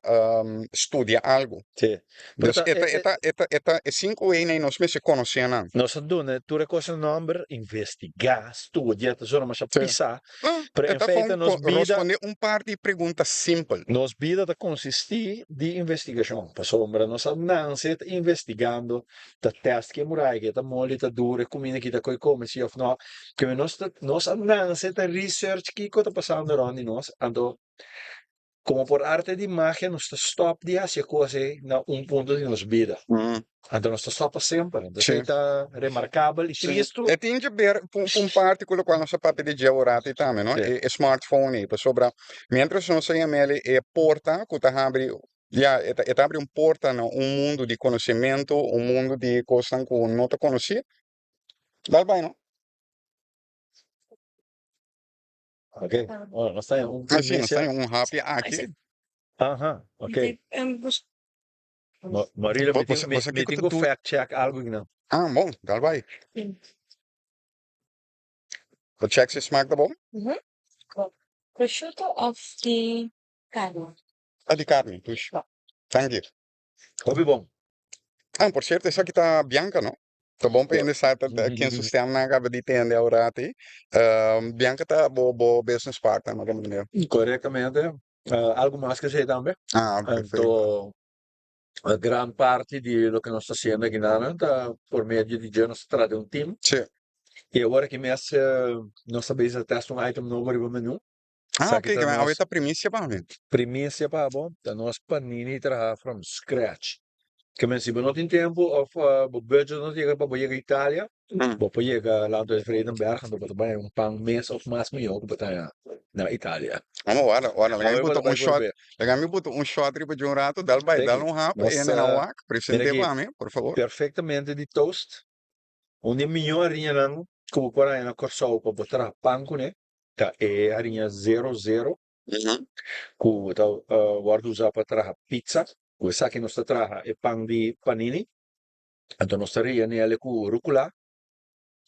estudiar algo. Sim. Dus Portanto, é cinco aí não nós se conhecemos. nós doen, tu reconhece o nome, investigar, estudar, zona mas a Sim. pisar. Ah, Pero em então feite, vamos responder par de perguntas simples. nos vida de consistir de investigação. Passou, nós não se investigando, da teste que murai, que tá mole, tá dura, comida que tá coi come, se ou não, que nós não se tá research que está passando onde nós, ando como por arte de magia, nós stop de hacer coisas na ponto de nos vida. Então nós stop sempre. Então Sim. está remarcável e Sim. triste. E tem que ver parte com o qual nós papel de georate também, não? Sim. E smartphone, para sobra. Mientras nós temos ele porta, que tá abre, abre porta no mundo de conhecimento, mundo de coisas que não te conhecia. Dá bem, não? Ok? Oh, nós temos Assim, nós primícia. temos happy aqui. Aham, ok. Marília, Você me que tenho tu. fact check algo que não. Bom, dá bem. O check se smaak tá bom? Prosciutto of the carne. De carne, puxa. Thank you. Hobby bom. Por certo, essa aqui tá bianca, não? Tá bom para ainda sair aqui em sistema na acaba de tender agora aí. Bianca tá bo business partner, mas como Corretamente. Algo mais que sei também. perfeito. Então, a grande parte de lo que nós estamos fazendo aqui na está por meio de nós traz um time. Sim. E agora que começa, nós sabemos a testar um item novo no menu. Ok, que vai haver a primícia para mim. Primícia para bom, então nós panini trabalhar from scratch. Que men, se você não tem tempo, ou o budget não chega para ir à Itália, você chega lá do Vredenberg, então você vai um mês ou mais melhor que você na Itália. Vamos, ora, Mas você vai por ver. legal, botou um shot riba de um rato, dá um rap, e na Nossa, wak, presente aqui para mim, por favor. perfeitamente de toast, onde é melhor arinha não, como por aí na Corsol para botar panko, né? Tá, é arinha 00, Uhum. que tá, guarda usar para trazer pizza, o que nós traga é pão de panini, então nós traria nele com rúcula,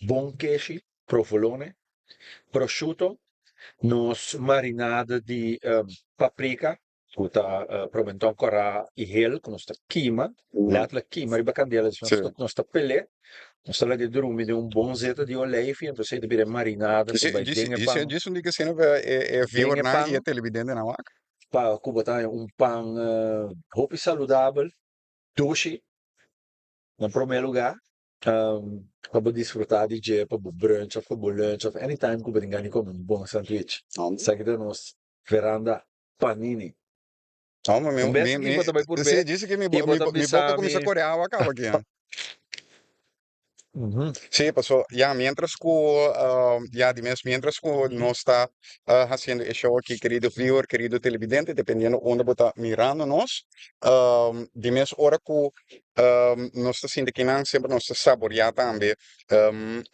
bom queijo, provolone, prosciutto, nos marinada de paprika, que tá proventon ancora i hel, que nós queima, Uhum. laat la queima riba candela, Sim. nós pelé, nós lá de dormir de um bom zeta de oleive, então você deve marinada, para vai dengue pão, Disse onde que você não é viewer dengue na e é pão, televidente na wak. para botar um pão hopi saudável, doce, no primeiro lugar, para desfrutar de dia, para brunch, para lunch, anytime que você ganhe como um bom sanduíche. Sabe que nós veranda panini. Não, mas Um beijo aqui, você vai por você ver, disse que e botar me boca começa a bisame. corear, acaba aqui, hein? Uhum. Sí, pasó. Ya mientras que, ya dime, mientras que no está haciendo el show aquí, querido viewer, querido televidente, dependiendo donde está mirándonos, dime, ahora que nos está haciendo que siempre nos está saboreando también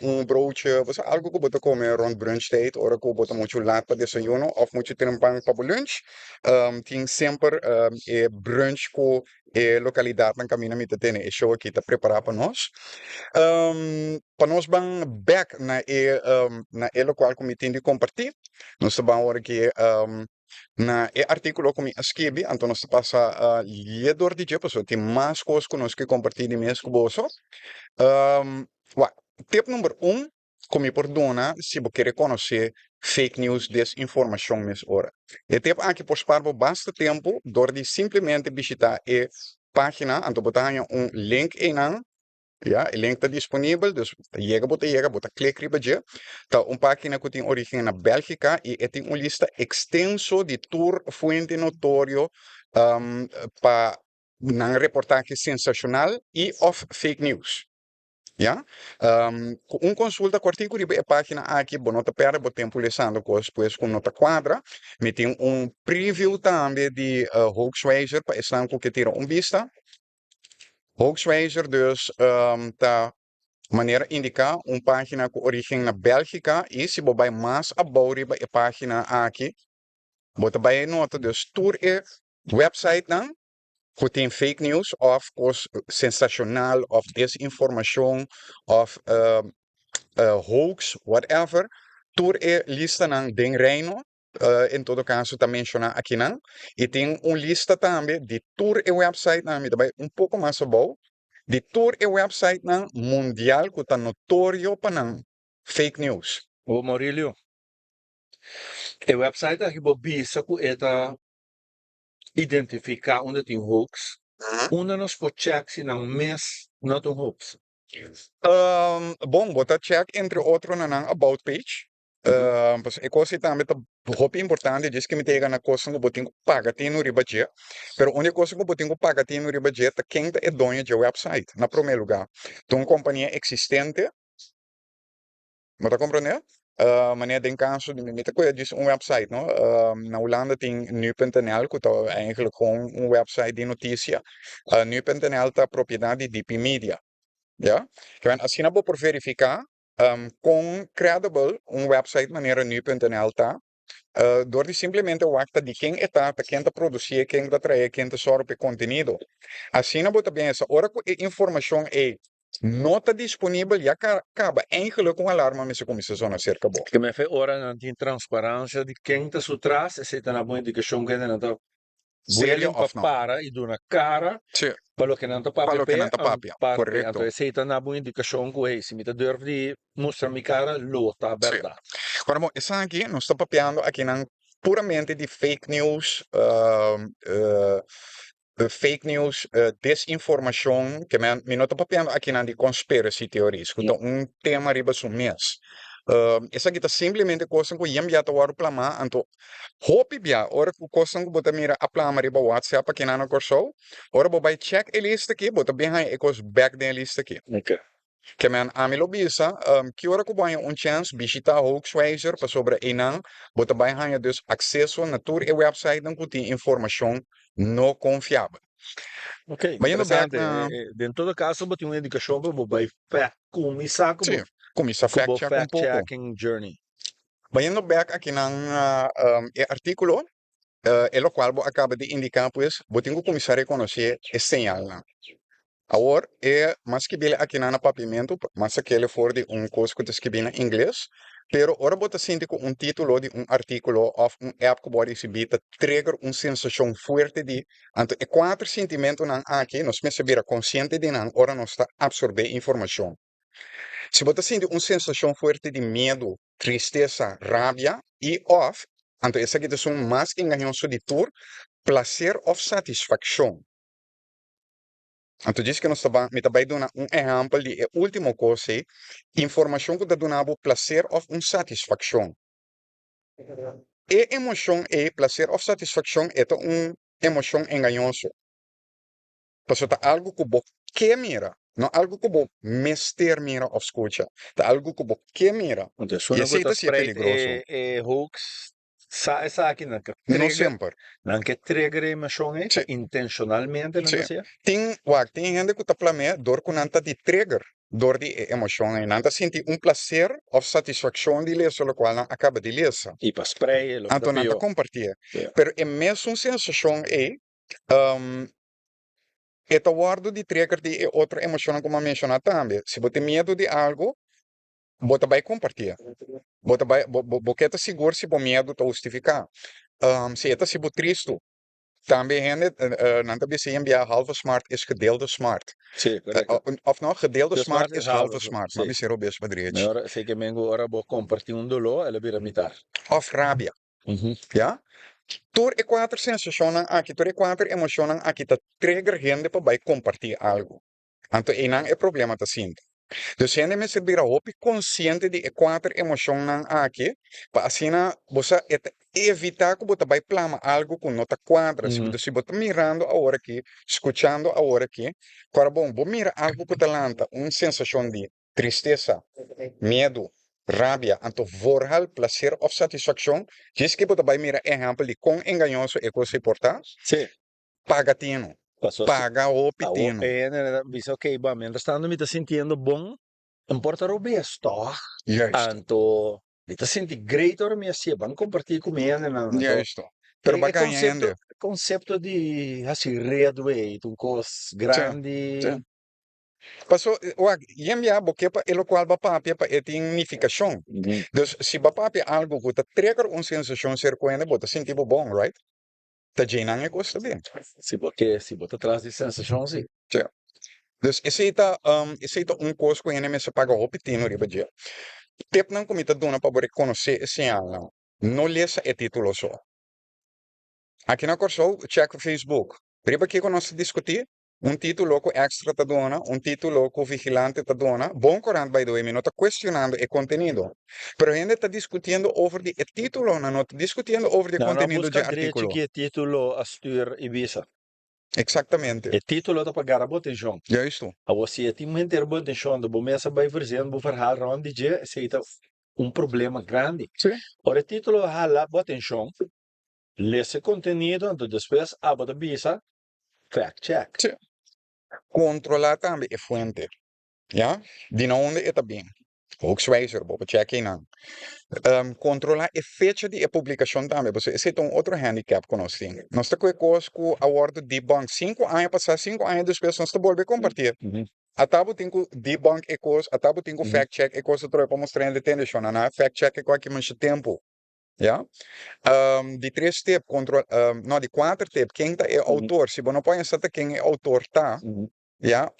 un broche, pues algo que bota comer rond brunch tijd, ahora que bota mucho lat para desayuno, o mucho tiempo para lunch, tiene siempre brunch que localidad en camino mi te tiene el show aquí está preparado para nos. Para nós bang back na elo qual que me tem de compartilhar. Nós estamos agora que na artigo que me escrevi, então nós passa lidor de dia, pessoal, tem mais coisas que nós que compartilhar mesmo com você. Wa, tip número que me perdona se você quer conhecer fake news, desinformação nessa hora. E tip aqui por sparo bastante tempo, door de simplesmente visitar a página, então botar link aí na ja, o link está disponível, dus bota clique riba dia. Tá página que tem origem na Bélgica e tem uma lista extenso de tour fuente notório para uma reportagem sensacional e of fake news. Ja? Consulta cortico riba a página aqui, nota perde, tempo lesando coisas, depois com nota quadra, me tem preview também de Hoaxwager, para estar com que tira vista. Hoaxwager dus tá maneira indicar página com origem na Bélgica e se você vai mais abaixo a página aqui, você vai notar dus tour e website não, que tem fake news of course sensacional of desinformação of hoax whatever, tour e lista não den reino. Em todo caso, está mencionado aqui não. E tem lista também de tour e website não, também pouco mais abaixo. De tour e website ng mundial que está notório para ng fake news. Ô Maurílio, o website aqui bobisa que é identificar onde tem hoax, onde nós podemos check se não mês não tem hoax. Bom, bota check entre outros na ng about page. Pues e coisa também tá muito importante, diz que me tega na coisa que botinho paga tino riba dia. Pero única coisa que botinho paga tino riba dia tá quem é dono de website, na primeiro lugar. Então, uma companhia existente, me tá compreendendo? Meneer den caso, met kun je dus een website, no? Na Hollanda tem nu.nl, que é eigenlijk gewoon een website de notícia. Nu.nl está propriedade de DP Media, ja? Então, assim não vou por verificar, com credible, website maneira nu.nl tá, door de simplesmente o acta de quem está, quem está produzindo, quem está traindo, quem está sorte conteúdo. Assim não vou também essa hora que a informação é não está disponível, já acaba eigenlijk com alarme, mas começa a zona cerca boa. Que me fez hora não tem transparência de quem está por trás, se está na boa indicação que não está Serio willing of não? para e de uma cara, Sim, para o que não está para o que não está papel, papia, parte, correto. então se está na boa indicação que se me durve de mostrar minha cara, luta, verdade. Agora, bom, essa aqui, nós estamos papeando aqui não puramente de fake news, fake news, desinformação, que me não está papeando aqui não de conspiracy theories, que é tema riba mês. Essa kita simplesmente coisa que yam ya tawar plama anto hopi bia ora ku coisa que bota mira a plama riba WhatsApp que na corso ora bo vai check a lista aqui bota bem aí ecos back da lista aqui Ok. que man amilo bisa que ora ku banha chance visita Hoaxwizer para sobre inang bota bem aí dus acesso na tour e website não tem informação não confiável. Ok, Mas no back interessante. na In todo caso, bote uma indicação que vou vai fact começar sim, começa fact como check fact pouco. checking journey. Mas no back aqui na artículo el lo cual acaba de indicar, pues, vos tengo que comenzar a reconocer esse señal. ¿No? Ahora, más que bile aqui na papimento, mas aquele for de coisa que escrevi em inglês, pero ahora vos sente com título de artículo of app que vos receber, trigger sensação forte de, então, é quatro sentimentos nan aqui, nós me sabira consciente de nan, ora nós está absorver informação. Se você sente sensação forte de medo, tristeza, rabia e off, então essa aqui é um mais enganoso de tur, prazer ou satisfação. Então diz que nós me também dando exemplo de último coisa, informação que dá prazer ou satisfação. E emoção prazer ou satisfação é emoção enganoso. Porque é algo que você quer mira, não algo que você mester mira ou escuta. É algo que você quer mira. Entonces, E una esse gota é sprite peligroso. hooks sa aqui na que Não trigger, sempre. na que trigger emoção Sim. intencionalmente, não Sim. sei. Tem gente que está planejando dor com nanta de trigger, dor de emoção, e nanta sente prazer ou satisfação de ler, o qual não acaba de ler. E para spray, lo que Então, nanta pior. compartilha. Yeah. Pero é mesmo sensação é guardo de trigger de outra emoção como mencionar também. Se você tem medo de algo, você vai compartilhar. Você vai, você está seguro se o medo está justificado. Se está se triste, também gente, não está se enviar halve smart is gedeelde smart. Sí, correcto. Of nou, gedeelde De smart smart is is halve halve, smart. sí. Maar misero best bedreig. Ahora sé que vengo ahora vos compartir un dolor, ele vira mitar. Of rabia. Ja? Door e quatro sensações aqui, door e quatro emoções aqui, tá trigger gente para vai compartilhar algo. Então, e não é problema tá sinto. Dus gente me servir a hopi consciente de quatro emoções aqui, para assim você evitar que você vai plasmar algo que não tá quadra. Se você está mirando a hora aqui, escutando a hora aqui, para bom, vou mirar algo que tá lanta, sensação de tristeza, medo, rabia, então vorhal, prazer ou satisfação, diz que você vai mirar exemplo de quão enganoso é que se portar, Sí. paga tino, Pasó paga o pitino. dice, ok, va, mientras tanto me está sintiendo bon, importa robeas, toch? Juist, Anto, me está sintiendo great or me assim, van compartir comigo, não, juist. Pero vai ganhando. concepto de assim, redway, um coisa grande. sim. Passou, yemia bokepa elo qual bapapia pa etinificação. Dus se bapapia algo que tá trigger sensação ser coende, bota sentir bom, right? Tá genang é coisa bem. Se bota atrás de sensação, sim. Sim. Dus esse tá coisa que ele me se paga opitino riba dia. Tep não comita dona para reconhecer esse ano. Não lesa é título só. Aqui na Corso, check o Facebook. Riba que nós discutir, título que extra tá dona, título que vigilante tá dona, bom corante by the way, não está questionando o conteúdo. Pero a gente está discutindo over de título, não está discutindo over de Não, conteúdo de busca direito artículo. que é título a stuur Ibiza. Exatamente. É título para pagar a botenção. Juist. A você tem muito ter botenção, de bom mesa vai fazendo, vou verhaal rond de dia, seita problema grande. Sim. Ora, título hala botenção, lê esse conteúdo, então depois a bota bisa, fact check. Sim. Controlar também a fonte. Ja? De onde está bem. Hoaxwizer, vou check não. Controlar a fecha de publicação também. Você esse é outro handicap que nós temos. Nós temos coisa que a word debunk 5 anos passar 5 anos depois nós temos que compartilhar. A tabu tem que debunk e coisa, a tabu tem que fact check e coisa para mostrar em detenção, né? Fact check é qualquer mais tempo. Ja? De 3 step, não, de 4 step, quem é autor? Se você não põe essa quem é autor, tá? Ja?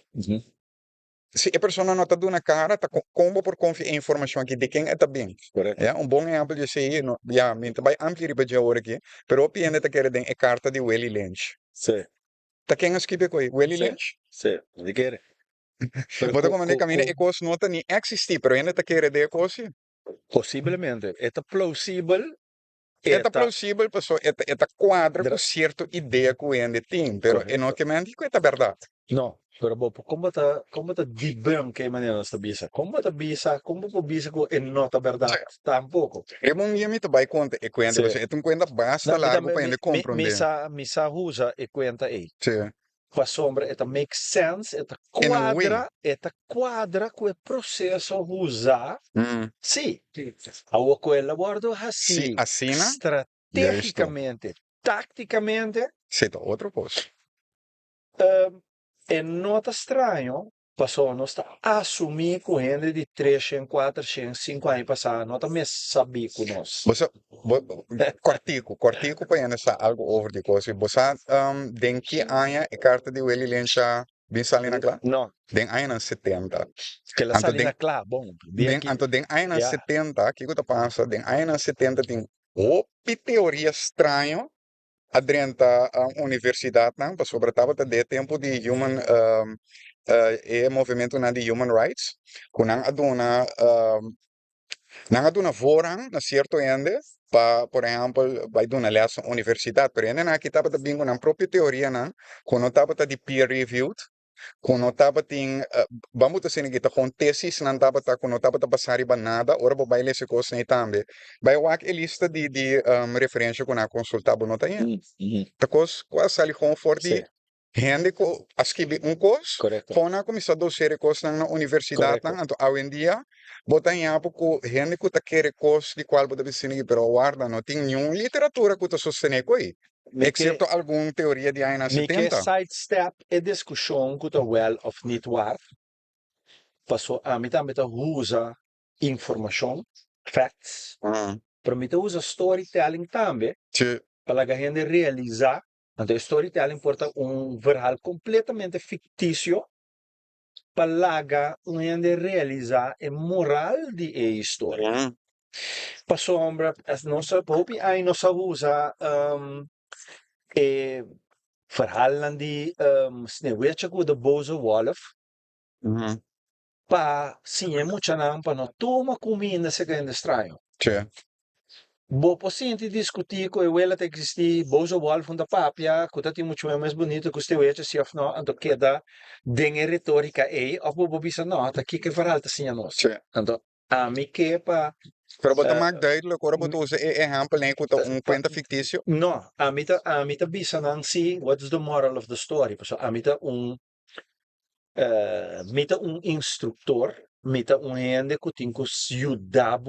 Se a pessoa não está dando cara, tá como por confiar em informação aqui de quem é bem. Correto. Ja? Bom exemplo de sei, ja, minta vai ampliar para já aqui, pero o piende tá querendo a carta de Willie Lynch. Sim. Tá quem escreve com Willie Lynch? Sim, de querer. Bota como de caminho e coisa não tá nem existir, pero ainda tá querendo a coisa. Possivelmente. Eta plausível. Eta Eta. plausível, pessoal, eta quadra com Dra- certa ideia que o ende tem, pero Correcto. não que mente que é verdade. No, pero como ta debunk que maneira sta bisa? Como po bisa ko en nota verdade? Tampoco. É bom dia me vai conta, e quando Sì. você é um conta basta largo para ele compreender. Mi sa usa e cuenta ei. Sim. Pa sombra eta make sense, In a way. eta quadra que processo usa. Hum. Sì. A quella guardo Se assim, assina, estrategicamente, taticamente, você tá outro posto. e nota estranho, passou nós tá assumir correndo de 300, 400, 5 anos passar, nota me sabia com nós. Você, cortico para ele algo over de coisa. Você, den que anha e carta de Willy Lencha, bem salina lá? Não, Den anha 70. que ela Anto salina den, claro, bom, bem aqui. anto den anha Yeah. 70, que eu pensa, den anha 70 tem teoria estranho adrenta a universidade, não, para sobretudo de tempo de human movimento na de human rights, com não aduna vorang na certo ende, pa, por exemplo, vai duna leção universidade, pero ende na aqui tava bingo na própria teoria não, quando tava de peer reviewed, quando tava tem vamos dizer que tá com tesis não tava quando tava passar iba nada, ora vai ler esse coisa aí também, vai o a lista de referência quando consultava não tem, tá coisa quase ali com for de Sì, Gente, escrevi coisa, corretto. quando a começou a docer coisa na universidade, Corretto. então, hoje em dia, botar em época, gente que tá querendo coisa de qual bota vizinho, pero guarda, não tem nenhuma literatura que tá sustentando com aí, exceto alguma teoria de anos Mi che 70. sidestep e discussion com o well of Nitwar, passou a mitad usa informação, facts, pero mitad usa storytelling também, Sim, para que a gente realizar. Então, storytelling porta verhaal completamente fictício para que a gente realizar a moral de a história. Para sombra, as nossa popi aí nós usa verhalen die Sneeuwwitje com de boze wolf, para sim é muito não para não toma comida se que ainda estranho. sim, Bo possiente discutir com ela te existir bozo wolf da papia, que tá muito mais bonito que o Sneeuwwitje se of não, então queda dengue retórica aí, ou bo bisa não, tá aqui que verhal tá sim a nós. sim. Então a mim que para Pero bota mais duidelijk, agora bota usa exemplo, nem que conta fictício. no, a mim tá bisa não si, what's the moral of the story? So a mim tá mita instrutor, mita gente que tem que ajudar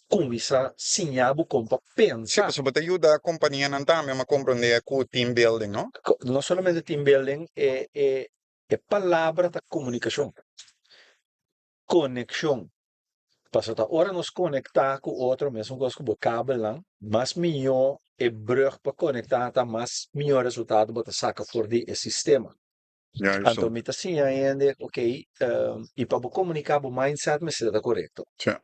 começar sinhabo como Sim, pensar. você bota ajuda a companhia não tá, mesmo compreender com o team building, não? Não somente team building, é palavra da comunicação. Conexão. Passa a hora nos conectar com outro, mesmo com o vocábulo lá, mas melhor é brug para conectar, tá mais melhor resultado para sacar fora do sistema. Então, mita sim ainda, ok, e para comunicar o mindset, mas está correto. Sim.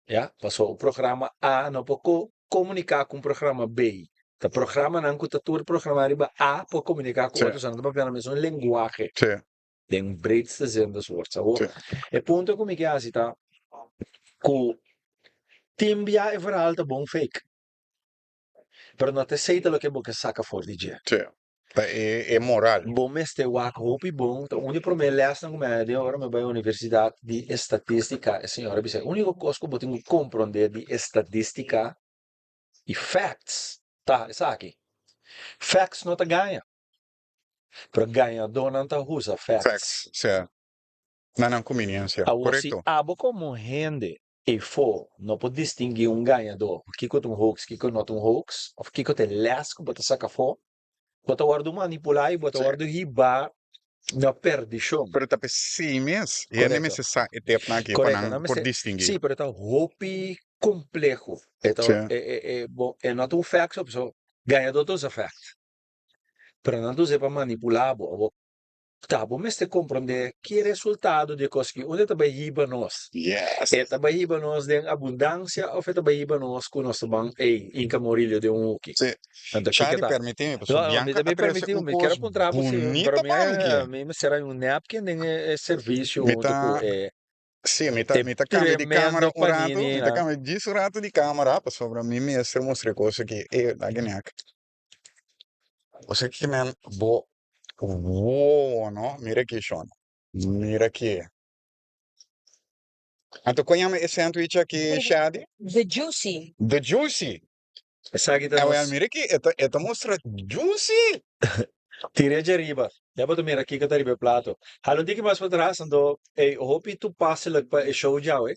Ja, passou o programa A não pode comunicar com o programa B. O programa não que tu programar A para comunicar com outros, não para apenas um linguagem. Sim. Den breedste zin des woords. E punto come che si sta cu timbia e verhaal te bon fake. Pero no te sei lo che boca saca for di je. Sim. É moral. Bom este wak hopi bom, to uni pro me les na come de ora me vai universidade di statistica e signora bise unico costo que botingo compreender di statistica e facts. Tá, isso aqui. Facts não te ganha. Pero ganha dona ta usa facts. Sim. Não conveniência. A você Correto. abo como rende e for, não pode distinguir ganhador. O que é um hoax, o que não é um hoax, o que é lesco, bota saca for, bota guardo manipular e bota guardo ribar na perdição. Pero tá sim mesmo. E é necessário ter aqui para por distinguir. Sim, pero tá hopi complexo. Então, é não um fact, só ganhador dos facts. Pero não é para manipular, tá, bom, mas te compreender que resultado de coisa que onde está hiba nós. Yes. Está hiba nós de abundância ou está hiba nós com nosso bang inca morilho de uki. Sim. Então, Já me permitiu, pessoal. Bianca, me permitiu, me quero apontar para bonita mim será um napkin de serviço Mita Sì, È mi cambio di camera tremendo un rato, panini, mi no? cambio 10 rato di camera, poi sopra mi mestre mostre cose che la geniac. O sea que man, wow, no? Mira aqui, Sean. Mira aqui. Então, conhece esse sandwich aqui, Shadi? The juicy. The Juicy. E sai che te Well, mira aqui, esta mostra Juicy. tira de riba. Já botou mira aqui que tá riba plato. Hallo dikke mas wat raas ando. Hey, hope tu passelijk pa e show jou, eh?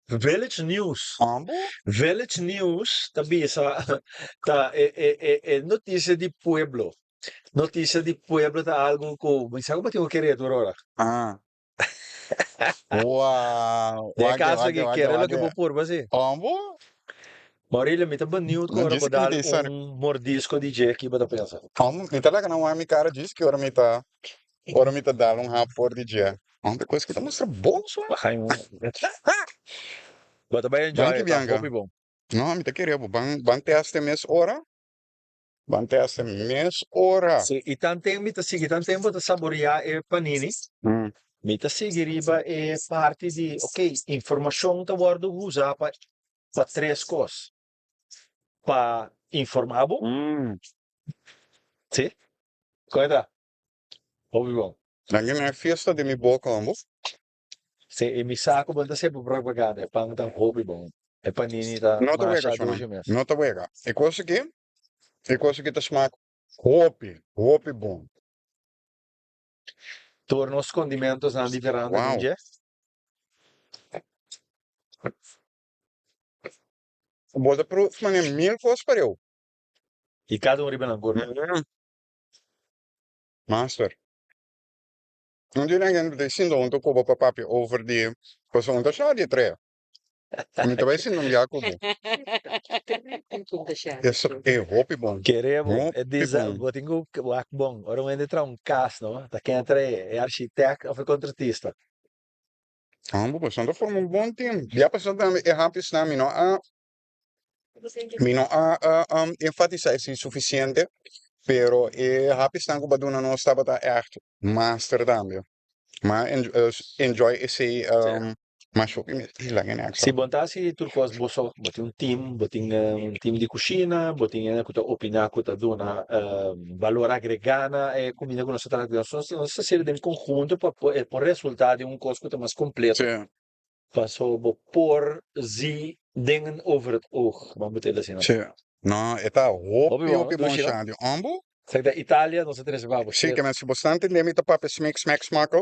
Village News. Ambo? Village News, também essa tá é notícia de pueblo. Notícia de pueblo tá algo com, mas sabe o que eu queria agora? Ah. Uau. É caso que querer lo que vou Wage. por você. Ambo? Maurílio, me tá banido Não agora para disse que me dar disse, mordisco de Jack para pensar. ambo, me talaga não é minha cara disse que ora me tá dando rap for de dia. Outra coisa que tá mostra bom, só. Baka yung, but I enjoy Danke, it, I hope Bianca. it won't. Não, me tá querendo, bang teste mes ora. Bang teste mes ora. Se itan mita sige, itan tempo ta saborear e panini, Hum. mita sige riba e parte di, ok, informação ta guardo usa pa três coisas. Pa informabo, sim? Coisa? Hope it won't. Danke na fiesta de mi boca, ambo. Se e mi saco banda sempre propaganda, pang tang hope it won't. E panini ta Não te wega, masha Shona. doje mes. Não te wega. E coisa que? E coisa que tá smaak. Hope bom. Tornos condimentos na diferente Wow. dunje. Bota pro, mané, mil coisas para eu. E cada riba ng gourmet. Master. Não diria que eu sinto um pouco para papi over de coisa onde já de tre. Me também sinto um Jacobo. Isso é hope bom. Queremos, é Hope diz, bom. botingo wakbong, ora mo entra um cast, no? Ta quem entra é arquiteto ou contratista. Ambo, mas não forma um bom time. Já passou também é rápido na mim, não mi no enfatizar isso suficiente, pero é rápido na cuba duna não estava tá echt master também. Mas enjoy esse mas shopping lá que é Se bontasi turcos boso, botin um team de cucina, botin kuta opinar kuta dona valor agregada e comida com nossa tradição, nossa série de conjunto para por resultado de coisa kuta mais completo. Sim. Passou por zi dingen over het oog, vamos dizer assim, não? Sim. Não, está hope bom China? chá de ambo. Sei da Itália, não se três vamos. Sim, que mas se bastante nem tá para smack smack.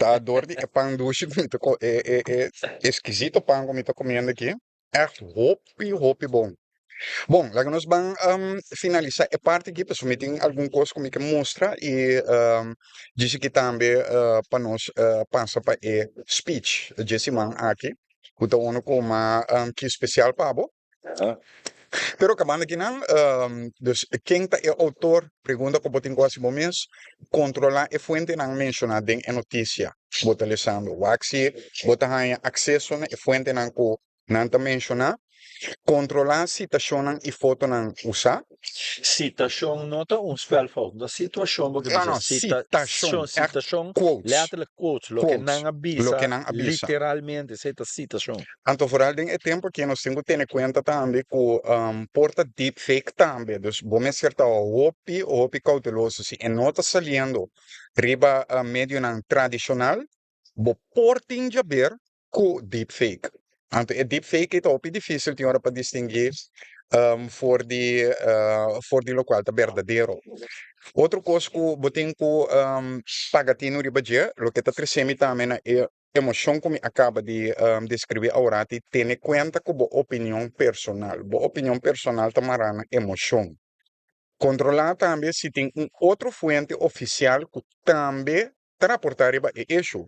Tá dor de pão doce que é esquisito pão que me tô comendo aqui. Echt hope bom. Bom, lá que nós vamos finalizar a parte aqui, pessoal, me tem alguma coisa que me quer mostrar e disse que também para nós passa para speech, Jesse Man aqui, o tá ono como que especial para abo. Pero acabando aqui não, dus quem tá é autor, pergunta como tem quase momentos, controlar a fonte não mencionada em notícia. Bota lesando, waxi, bota ganha acesso a fonte não ko não tá mencionar. Controlar a situação e foto não usar. Situação nota spelfout. Da situação porque Não, diz situação. Quotes. letterlijk quotes, lo que não avisa, literalmente essa situação. Então, por além do tempo que nós temos que ter conta também que porta deepfake também. Então, vamos ser hopi cauteloso. Se não está saliendo riba meio não tradicional, vou portem de ver com deepfake. Então, deepfake é hopi difícil para distinguir for de local, tá verdadeiro. Outra coisa que eu tenho que pagatino riba dia, o que está trazendo também é emoção que me acaba de descrever agora, tem em conta que a opinião personal. A opinião personal tamarana emoção. Controlar também se tem outra fonte oficial que também está reportar riba isso.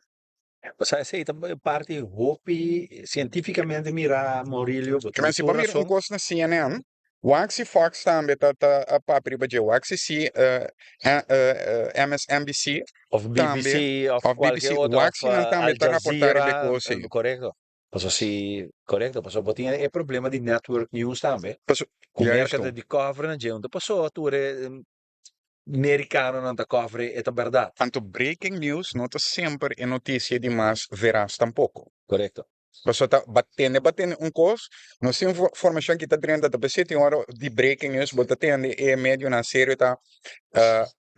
O sea, essa parte hopi cientificamente mira Maurílio, Mas se para mim coisa na CNN, Waxi Fox também tá a papo riba dia, Waxi se MSNBC of BBC of qualquer outra Waxi não também está reportar riba coisa. correto. Paso si, correcto, paso botinha é problema de network news também. Paso, Com mercado de cover na gente, paso tu americano não tá cobre é a verdade. Anto breaking news não está sempre é notícia de mais veraz tampouco. Correto. Você está batendo coisa, não sei informação que está dentro da pessoa, tem hora de breaking news, você tem é meio na série, tá,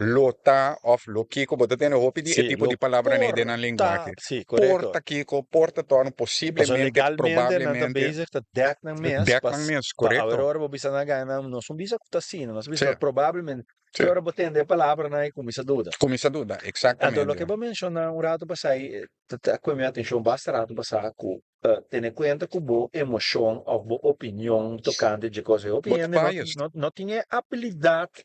lota of lo kiko, você tem roupa de Sì, tipo lo de palavra nem na porta, linguagem. sì, corretto. Porta kiko, porta torno, Also possivelmente, legalmente não está provavelmente, bezig dat 10 mês, back pas mês, pa correto? agora vou bisa na ganha, não são bisa que assim, não são Sim, bisa provavelmente. sim. Agora vou ter a palavra na e começa dúvida. Começa a dúvida, Então, o exatamente. que vou mencionar um rato passai, com a minha atenção bastante passar com ter em conta que boa emoção ou boa opinião tocante de coisa. But Opinião biased. não tinha habilidade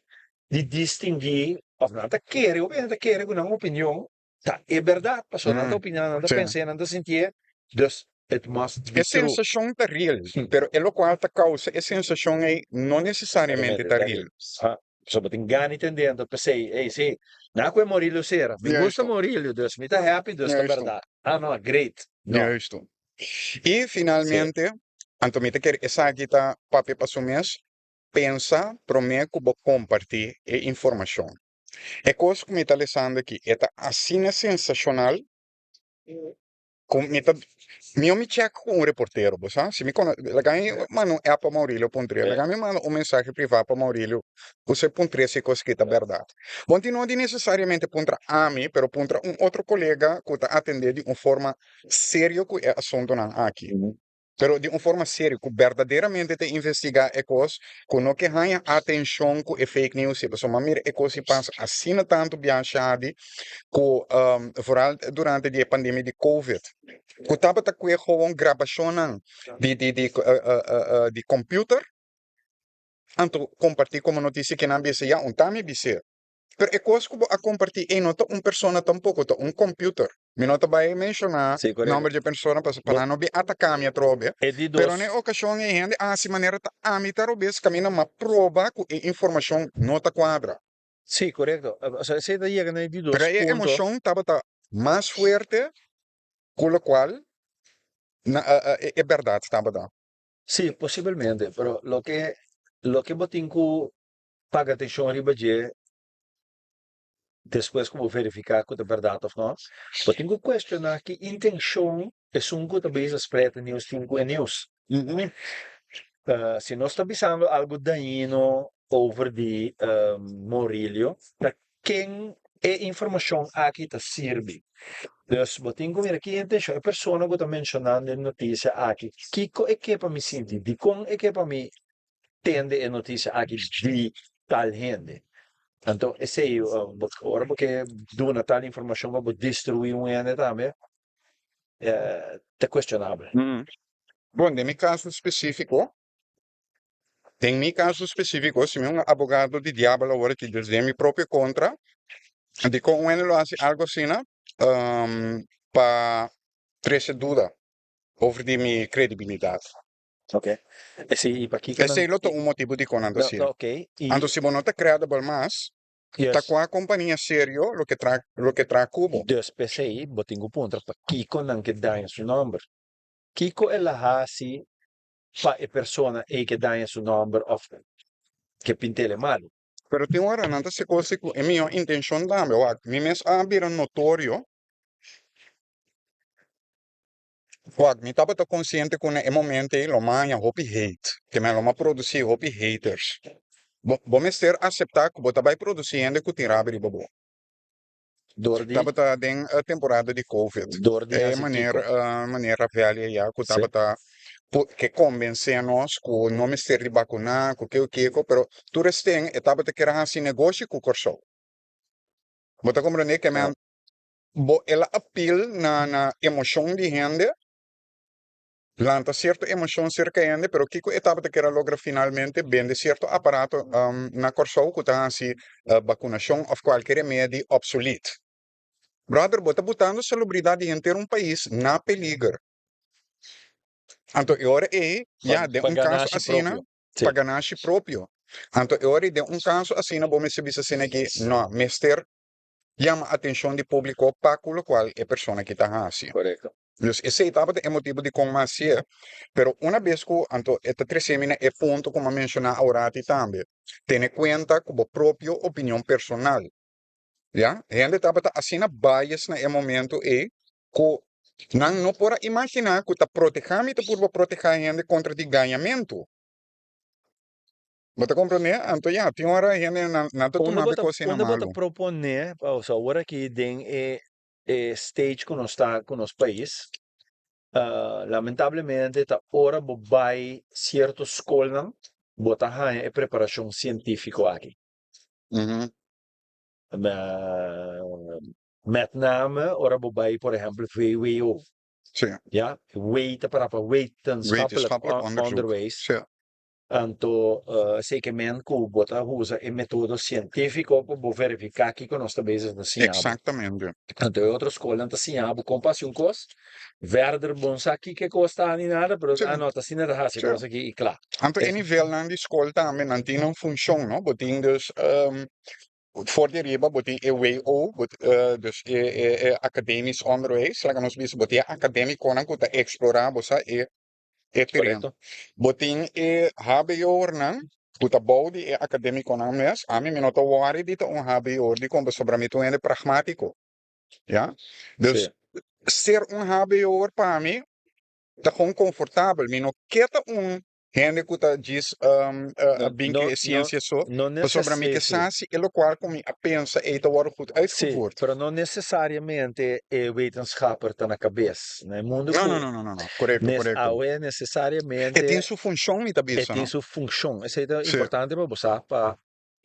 de distinguir, ou não está querer, ou não querer uma opinião, tá, é verdade, passou, não está opinião, não está Sim. pensando, não está sentindo, dus it must be É true. sensação está real, pero é o qual está causa, é sensação aí não necessariamente está real. Ah, so beting ganit entendendo, pensei, ei, sim, na que Morillo sera, me gusta Justo, Morillo, dus me tá happy, dus tá justo, verdade. Ah, não, great. Não, justo. E sim, finalmente, Antomita quer essa aqui tá papi para mês, pensa, promete que vou compartilhar a informação. É coisa que me está lendo aqui, é assim sensacional, como me check com o reporteiro, sabe? Se me conhece, mano, é para Maurílio Pontreira, é. me manda mensagem privado para Maurílio, você Pontreira se coisa que está verdade. Bom, não de necessariamente contra a mim, pero contra outro colega que está atendendo de uma forma séria que é assunto não aqui. Pero de uma forma séria, que verdadeiramente te investigar é coisa, que não que ganha atenção com é fake news, se você mira é coisa que passa assim tanto viajado, com vooral durante a pandemia de COVID. Que estava a ter gewoon gravação de computer, anto compartilhar como notícia que não bisa já time bisa. Pero é coisa que a compartilhar e não persona tampoco, tá computer. Me não vai mencionar Sì, corretto. número de pessoa para não be atacar minha trobe. E di Pero dos, na ocasião é gente, se maneira tá a mim tá robes camina uma prova que a informação não tá quadra. sì, corretto. O sea, se da llegan di Pero dos a puntos, emoção estava mais forte, com o qual é verdade estava da. sì, possibilmente, però lo que botinco paga atenção riba je, depois que vou verificar que é verdade ou não, botinco questionar que intenção é um que talvez spread news 5 news. Se nós está pensando algo dañino over de Morillo, para quem é informação aqui está serve. Dus botingo mira aqui intenção, a pessoa que está mencionando a notícia aqui, Kiko é que para me sentir, de com é que para me tende a notícia aqui de tal gente. Então, esse é agora porque do uma tal informação vai destruir um ente também, é questionável. Bom, em meu caso específico, se um advogado de diabo agora que diz minha própria contra, de como ele lo hace algo assim, para trazer dúvida over de minha credibilidade. Ok. Esse e para aqui que Esse é o motivo de conando assim. ok. E Então, se você não está credible mais, está yes. com a companhia sério, lo que traz cubo. Dus PCI, botingo punto, para Kiko não que dá em seu nome. Kiko é lá assim, para a pessoa que dá em seu nome, que pintele malo. Pero tem hora, não se coisa que é minha intenção também. Me mes abrir notório. Me estava consciente que no momento lo manha hopi hate, que me lo ma produzir hopi haters. Bom ser aceitar que você vai produzindo que tirar de bobo. Door die, Tava den a temporada de COVID. door die É hasi Kiko. maneira velha já que Sim. tava que convencer-nos que não me ser de vacinar, que o que, pero tu restem, estava te querer assim negócio com o corso. Você compreende que Ah. ela appeal na emoção de gente. Lanta certa emoção cerca de pero Kiko etapa te quer logra finalmente vende certo aparato na corso que está assim vacunação ou qualquer remédio obsoleto. Brother, bota botando celebridade inteira país na peligro. Então, agora já de caso assim, para ganância próprio. Então, agora de caso assim, vou me saber assim que não, mister chama a atenção do público para o qual é a pessoa que está assim. Correcto. Dus essa etapa é motivo de como assim, pero una vez que anto esta tresemina é ponto como mencionar orati também, tem conta como própria opinião personal, já? Gente estava assim na bias na momento e que não pode imaginar que está protegendo por proteger a gente contra o ganhamento. Você compreende? Então, já, tem hora a gente não tomava coisa Onde bota malo. proponer, o sea, agora que tem stage que nós está com nosso país, lamentavelmente, tá hora vai certos escolas botar a preparação científica aqui. Uhum. Met name, ora vai, por exemplo, VWO. Sim, Ja, weten para wetenschappelijk wetenschappelijk onderzoek. onderwijs. Sim, Anto, zeker men ko bota usa e método científico para verificar que nós estamos bezig na sinhabo. exatamente. Anto, outra escola anta sinhabo compasión cos, verder bonsa aqui que costa nem nada, pero Sim. anota assim nada hasi Sim. coisa aqui e claro. Anto Es- in nível na escola também não tem uma função, não? Botin dus voor de riba botin EWO, dus academisch onderwijs, laat ons bisa botin academico na kuta explorar bosa terreno. Correcto. Botin HBO na kuta body academico na mes, ami minuto wari dito un HBO di como sobre mito ene pragmático. Ja? Dus Sí. ser un HBO para mim tá confortável, mas não quer gente que tá diz bem que é ciência só, não mas sobre mim que sabe, é o qual como a pensa e tá agora goed Sim, uitgevoerd. pero não necessariamente é wetenschapper está na cabeça. No mundo Não, correto, Nes correto. é necessariamente E tem sua função, me tá e tem não? sua função. Isso é Sim. importante para você para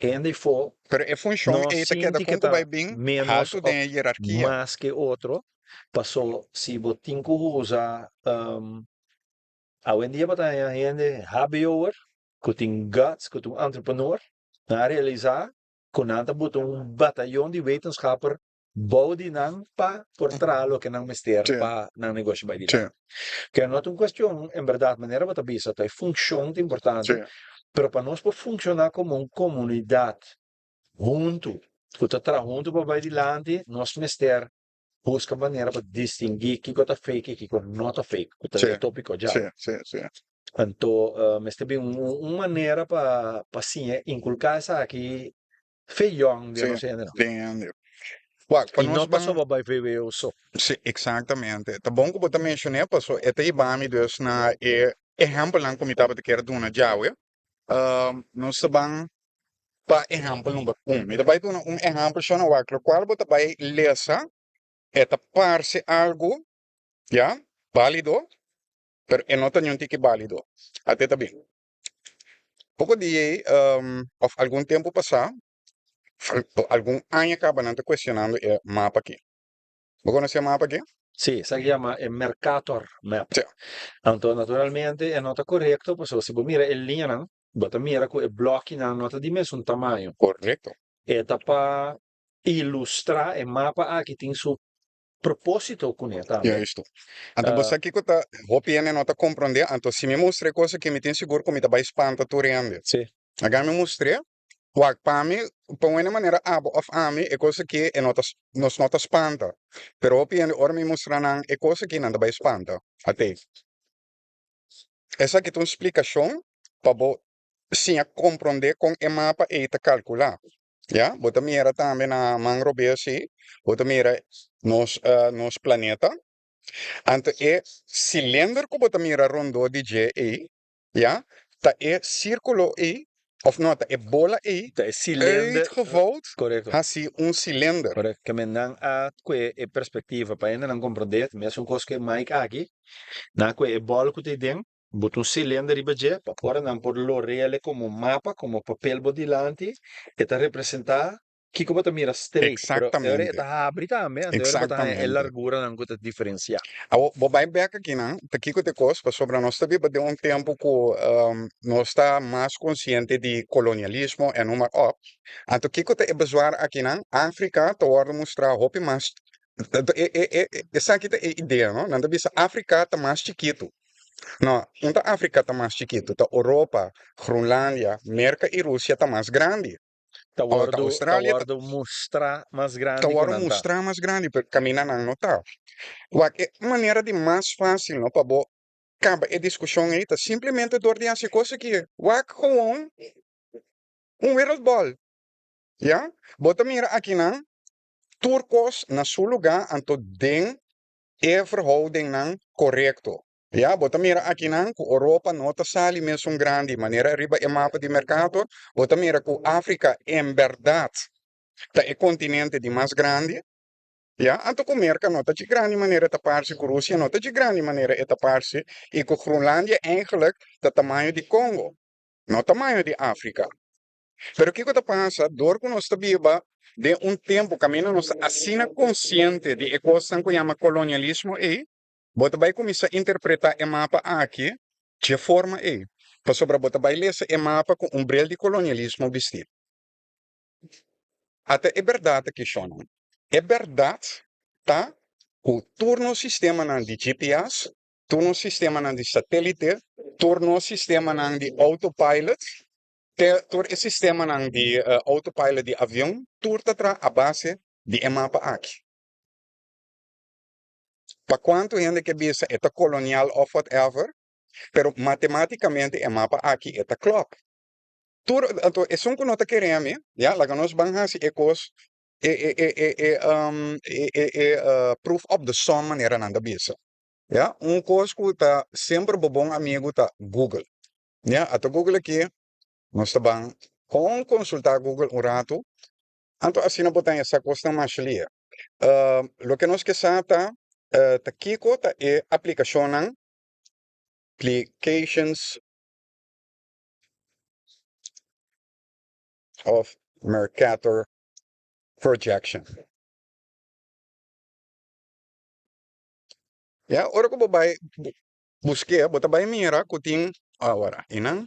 ainda for Pero é função não e tá que da sinta que conta vai está bem menos alto da hierarquia. mais que outro. Passou se você tem que usar hoje em dia para a gente HBOer, que tem guts, que tem entrepreneur, na realizar com nada botar batalhão de wetenschapper bouw die nang pa por tralo que não mister Sim. pa nang negócio vai Sim, dilar. Que não é uma questão, em verdade, maneira para bisa, tem função importante, sim, pero para nós para funcionar como uma comunidade junto, que está junto para vai dilante, nós mister busca maneira para distinguir que está fake e que não está fake, que sim, é tópico já. sim. Então, mas também uma maneira para sim inculcar essa aqui feião de Sim, não sei não. entendo. Ué, E não passou para vai ver eu só. Sim, exatamente. Tá bom que você mencionou, passou, esta ibami dus na exemplo lang como estava te quero duna jawe. Nós sabang pa exemplo number 1. Ita vai duna exemplo só na wakla qual você vai lesa eta parse algo, ya, válido, pero e nota nenhum tique válido. Até tá bem. Pouco dia, of algum tempo passar, algum ano acaba não te questionando o mapa aqui. Você conhece o mapa aqui? Sì, si chiama Mercator Map. Sì. Anto, naturalmente è nota corretto, poi se si mira in linea, no? Bota mira con i blocchi na nota di messo un tamanho. Correto. E para ilustrar e mapa aqui tem su propósito com ele Ja, também. isto. Então, você aqui que está, hopiene não está compreendendo, então, se me mostre coisa que me tem seguro como está vai espanta tu rende. Sì. Agora me mostre, para mim, para uma maneira, of ami, é coisa que é nota, nos nota espanta. Pero hopiene, ora me mostra não, é coisa que não vai espanta. Até. Essa aqui é uma explicação para sim a compreender com o mapa e tá calcular. Ja, bota mira também na mangrove assim, bota mira nos planeta. Anto é cilindro que bota mira rondo de J aí, ja, tá é círculo aí, of não, tá é bola aí, È cilindro. uitgevouwd, Corretto. assim cilindro. Corretto. Che me nan a que e perspectiva para ainda não compreender, mesmo coisa que mais aqui, na que é bola que tem dentro, bota um cilindro riba je, para fora não por lo real como mapa, como papel bodilante, e tá representar que como tá mira straight, pero agora Exatamente. tá abre também, agora tá a Exatamente. largura não que diferenciar. Vou vai back aqui, não? Tá aqui que te costa sobre nós também de um tempo que nós está mais consciente de colonialismo e numa up. Então aqui que te bezoar aqui, não? África tá hora mostrar hope mais essa aqui é a ideia, não? Não bisa África tá mais chiquito. Não, não tá África tá mais chiquito, tá Europa, Groenlândia, América e Rússia tá mais grande. O ta Australia, Tawardo mostra mais grande que tawaro nanta. mostrar mais grande, pero camina nang nota. Wak é maneira de mais fácil, não, para bo acaba a discussão aí, tá simplesmente door die as coisa que wak gewoon wereldbol, ja? Bota mira aqui não, turcos na seu lugar, anto den é verhouding não correto. Ja, bota mira aqui não, que Europa não tá sali mesmo grande, maneira riba é mapa de mercado, bota mira que África em verdade tá é continente de mais grande. Ja, anto com merca nota de grande maneira tapar-se com Rússia, nota de grande maneira é tapar-se e com Groenlândia eigenlijk do tamanho de Congo, não tamanho de África. Pero o que que passa? Dor que nós viva de um tempo, caminho nós assina consciente de que coisa que chama colonialismo e bota vai começar a interpretar o mapa aqui de forma e para sobre bota vai ler esse mapa com um bril de colonialismo vestido. Até é verdade que chama. É verdade, tá? O turno sistema nan de GPS, turno sistema nan de satélite, turno sistema nan de autopilot, tur e sistema nan de autopilot de avião, tur tatra a base de mapa aqui. Para quanto gente que bisa é colonial ou whatever, pero matematicamente o mapa aqui é clock. Tur, então, é só que nós queremos, já, lá que nós vamos fazer ecos, proof of the sum maneira nanda bisa. Ja, coisa que tá sempre bom amigo tá Google. Ja, até Google aqui, nós tá bem com consultar Google rato, então assim não botar essa coisa mais ali. Lo que nós que tá kiko tá é applications of Mercator projection. Ya, ora ko babay busque, bota bay mira kuting agora, inang.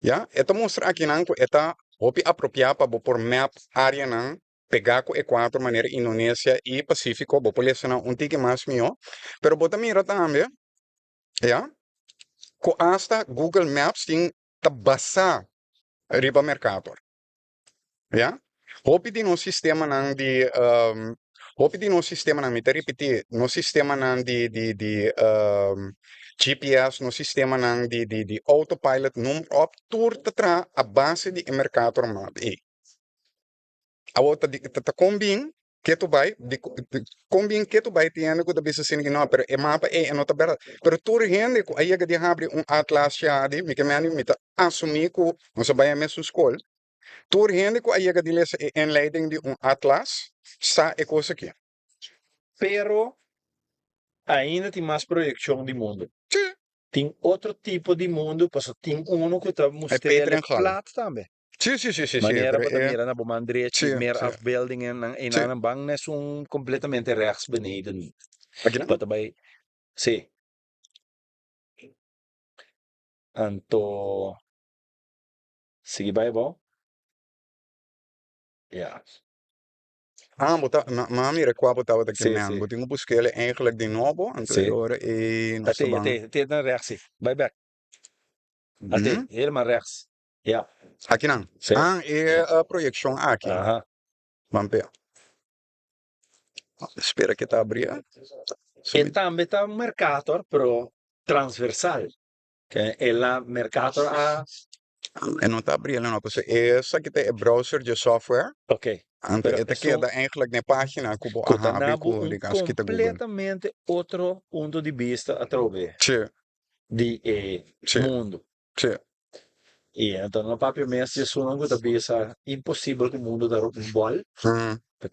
Ya, ito mostra aqui nang ko eta opi apropriar pa por map área nang pegar com Equador, maneira Indonésia e Pacífico, vou poder ser um tique mais melhor, pero bota mira também, ya, com hasta Google Maps tem tabasa riba Mercator. Ja? Hopi di no sistema nang di hopi di no sistema nang mita repetir, no sistema nang di GPS, no sistema nang di autopilot num op tour tatra a base di mercato map e. Awota di tata combin que tu vai di combin que tu vai tiene ko da bisa sin no pero e mapa e no tabela pero tour rende ko aí de abre atlas já de me que me mita assumir ko no sa vai mesmo escola. Tur rende ko ayaga diles inleiding de atlas sa e coisa aqui. Pero ainda tem mais projeção de mundo. Sim. Tem outro tipo de mundo, mas tem um que está mostrando plat também. Sim. Maneira para mirar na bomandreetje, sim, meer sim. afbeeldingen en Sim. aan een bang is completamente rechts beneden. Aqui não? Wat bij, sim. Anto, sige bij bom? Ja. Maar mira qua botava daqui Sim, mesmo. sim. Botinho busquei ele eigenlijk de novo anterior e não sei Até naar rechts. Bij back. Até, helemaal rechts. Ja. Aqui não. Sim. É a projeção aqui. Aha. Vamos ver. Espera que tá abrindo. E também está um mercator, pero transversal. Que é lá mercator a... Não está abrindo, não. Essa aqui é browser de software. Ok. Então, esta aqui é eigenlijk na página que eu abri com Google. Completamente outro ponto de vista através de mundo. Sim. E então, no papel mesmo, isso não é bisa impossível que o mundo dar um bol.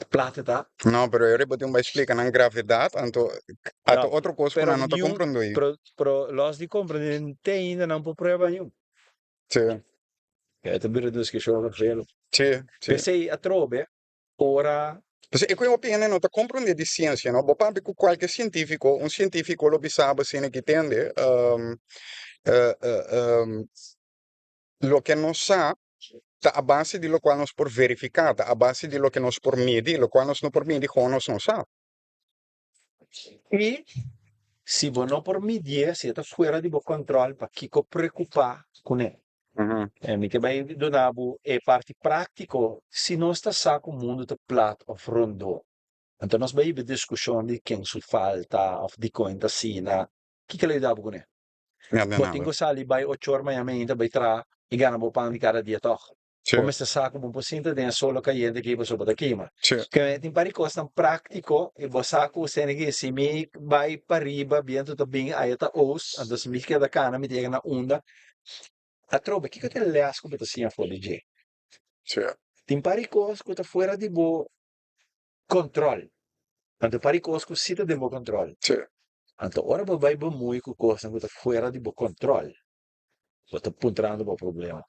Plata, tá? Não, pero eu botem uma explica na gravidade, então até outra coisa que não está compreendendo aí. Pero los de compreender tem ainda não por prova nenhum. Sim. É também discussão real. Sim. Pensei atrove, ora. Pues eu tenho opinião, não está compreendendo de ciência, não? Bom, porque qualquer científico, científico lo sabe, assim, que entende, lo que não sabe, está a base de lo qual nós por verificar, está a base de lo que nós por medir, lo qual nós não por medir, como nós não sabe. E se você não por medir, se está fora de controle, para que preocupar com ele? Uhum. Mi que vai do nabo é parte prático, se nós está saco o mundo de plat of rondo. Então nós vai ver discussão de quem se falta, of de conta sina. Que ele dá com Ja, de Botingo nada. sali by 8 horas manhã ainda vai tra e gana bo pang di cada dia toch. Sim, Come se saco mo posinta den solo cayente que iba da queima. sim, Que tem pari costa prático e bo saco senegi se mi vai para riba bien tudo bem aí tá os ando se mi queda cana mi tega na onda. A trobe que te le asco beta sia for DJ. sim, Tem pari costa que tá fora de bo control. Ando pari costa que sita de bo control. sim. Anto ora bo vai bo muito costa que tá fora de bo control. Bo tá puntrando bo problema.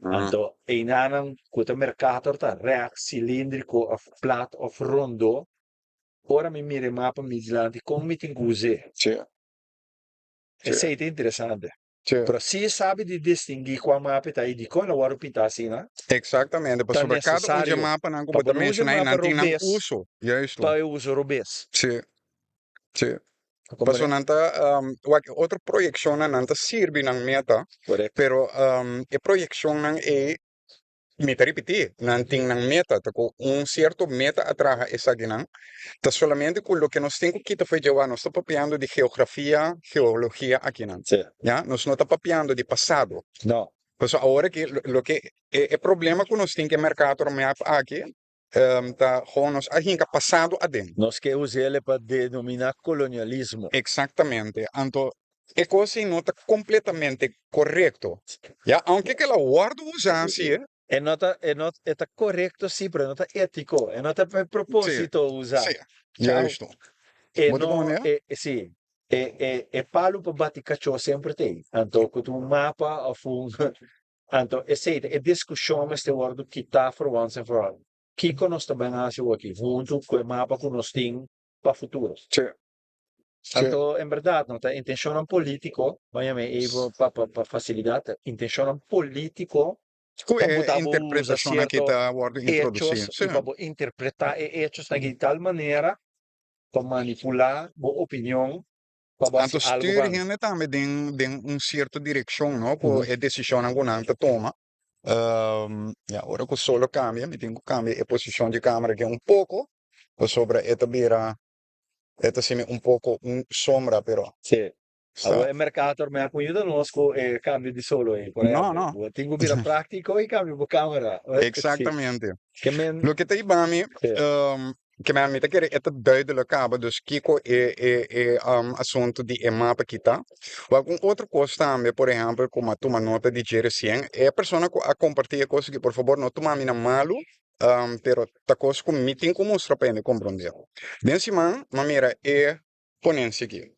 Uhum. Anto, einanan kuta mercator ta react cilíndrico of plat of rondo. Ora mi mire mapa midlanti com mi tinguse. Sim, E sei te interessante. sim. Però se sabe di distinguir qual mapa tá aí de quando o pita assim, né? Exatamente. Para Tá mercado onde necessário mapa não para como não usar mencionei, mapa não tem não robês uso. É isso. para eu usar robês. Sim, sim. Como Paso é? nanta outra projeção nanta sirve nang meta, Correto. pero e projeção nang e meta repetir, não tem nang meta, tá com certo meta atrás essa ginang. Tá solamente com o que nós temos que foi já nós está papeando de geografia, geologia aqui não. Sì. Já, nós não está papeando de passado. No. Pues ahora que lo que el problema que nós temos que mercado map aqui, tá com nós a gente passado adentro. Nós que usamos ele para denominar colonialismo. Exatamente. Então, é coisa não está completamente correto. Já, aunque que ela guarda usar assim, É tá correto, sim, pero não tá ético. É não tá para sim, propósito usar. sim. Já Ciao. estou. E Muito bom, no, né? sì, e palo per batti cacciò sempre te. Anto, con un mapa of un, anto, e sei, e discussione ste guardo chi ta for once and for all. Chi conosce bene la sua chi, junto quel mapa con uno sting para futuro. Sim, sim. Anto, in verità, no, ta intenzione politico, vai a me, pa facilidad, intenzione politico, pa É butavo usa interpretação aqui cierto está guarda introduzir. hechos, Sim. e pa interpretar hechos de tal manera para manipular a opinião para Então, basear algo styr bem. henne também de certa direção, não? Uhum. Que é decisão alguma que toma. E agora que solo cambia, me tenho que cambiar a posição de câmera que é pouco, sobre esta beira, esta sim pouco sombra, pero Sì. está. Allora, il mercato ormai ha conosciuto conosco e cambio di solo, per Não, esempio. não. Tengo vira pratico e cambio di camera. Sì. Exatamente. Che men... Lo que te iba a mí, Sì. que me amita que é duidelijk hebben, dus kiko assunto de mapa que tá. Algum outro coisa também, por exemplo, como toma nota de GR100, é a pessoa que a compartilha coisas que, por favor, não toma mina malo, pero ta coisa com meeting como mostra para ele compreender. Bem, cima, mamira é ponência aqui.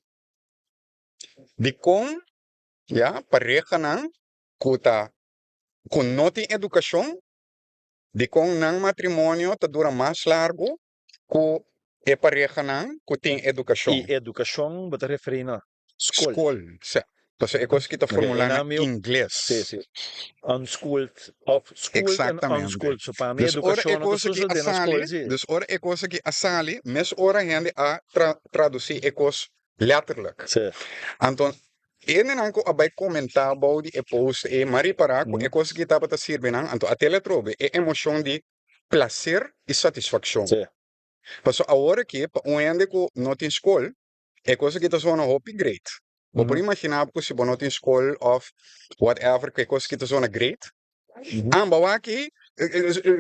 De com, já, pareja não, com não tem educação, de com não matrimônio, tá dura mais largo, com é pareja não, que tem educação. E educação, bota referir a school. School, sim. Então, é coisa que está formulando em inglês. Sì, sì. Unschooled, of schooled and Exatamente. unschooled. So, para mim, Dus ora é educação não coisa que precisa a de na sali, escola, sì. dus ora é coisa que a sali, mas ora gente a traduzir é coisa letterlijk. Sì. Então, ele não vai comentar about e post e mari para é coisa que estava a servir não. Então, até ele trobe é emoção de prazer e satisfação. Sì. Mas agora que um gente que não tem escola é coisa que está sendo upgrade. Vou por imaginar que se você não tem escola of whatever que é coisa que está sendo great. Bawa aqui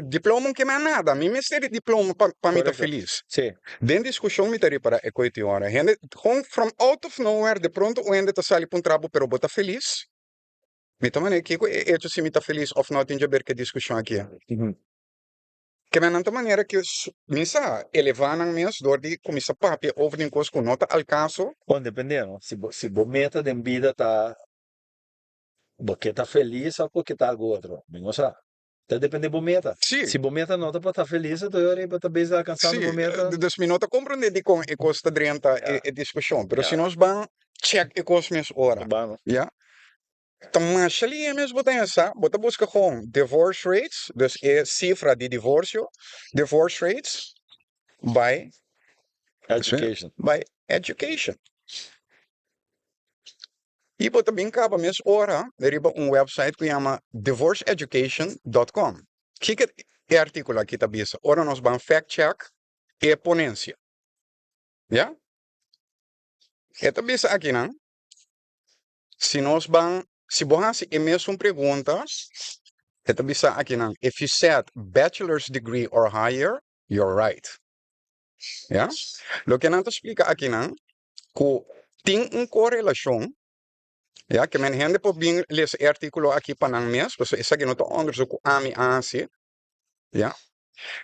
diploma que não é nada. Me ter diploma para me estar feliz. Sì. Den discussão me teria para a coisa hora. Gente, from out of nowhere, de pronto o gente está saindo para trabalho, pero bota feliz. Me também que é isso se me está feliz of não tem já ver que discussão aqui. Que me não maneira que misa elevar meus dor de começar papi over em coisa com nota alcanço. Bom, dependendo. Se bo meta de vida tá porque tá feliz ou porque tá algo outro. Bem, ou seja, então depende do meta. Sim. Se o meta não está para estar feliz, então eu para estar alcançando o meta. Dus me nota compreender de com e costa drenta e discussão, pero se nós vamos check e costa mes hora. Bom. Ja? Mas ali é mesmo tem essa, bota busca com divorce rates, dus é cifra de divórcio, divorce rates by Education. by education. E bota bem caba mes ora, deriva website que chama divorceeducation.com. Kika e artigo aqui tá bisa. Ora nós vamos fact check e ponência. Ja? Eta bisa aqui não? Se você é mesmo perguntas, eta bisa aqui não. If you said bachelor's degree or higher, you're right. Ja? Lo que não te explica aqui não, que tem correlação. Ja, que men gente por bem ler esse artigo aqui para não mesmo, porque isso aqui não está onderzoek a mim assim, ja.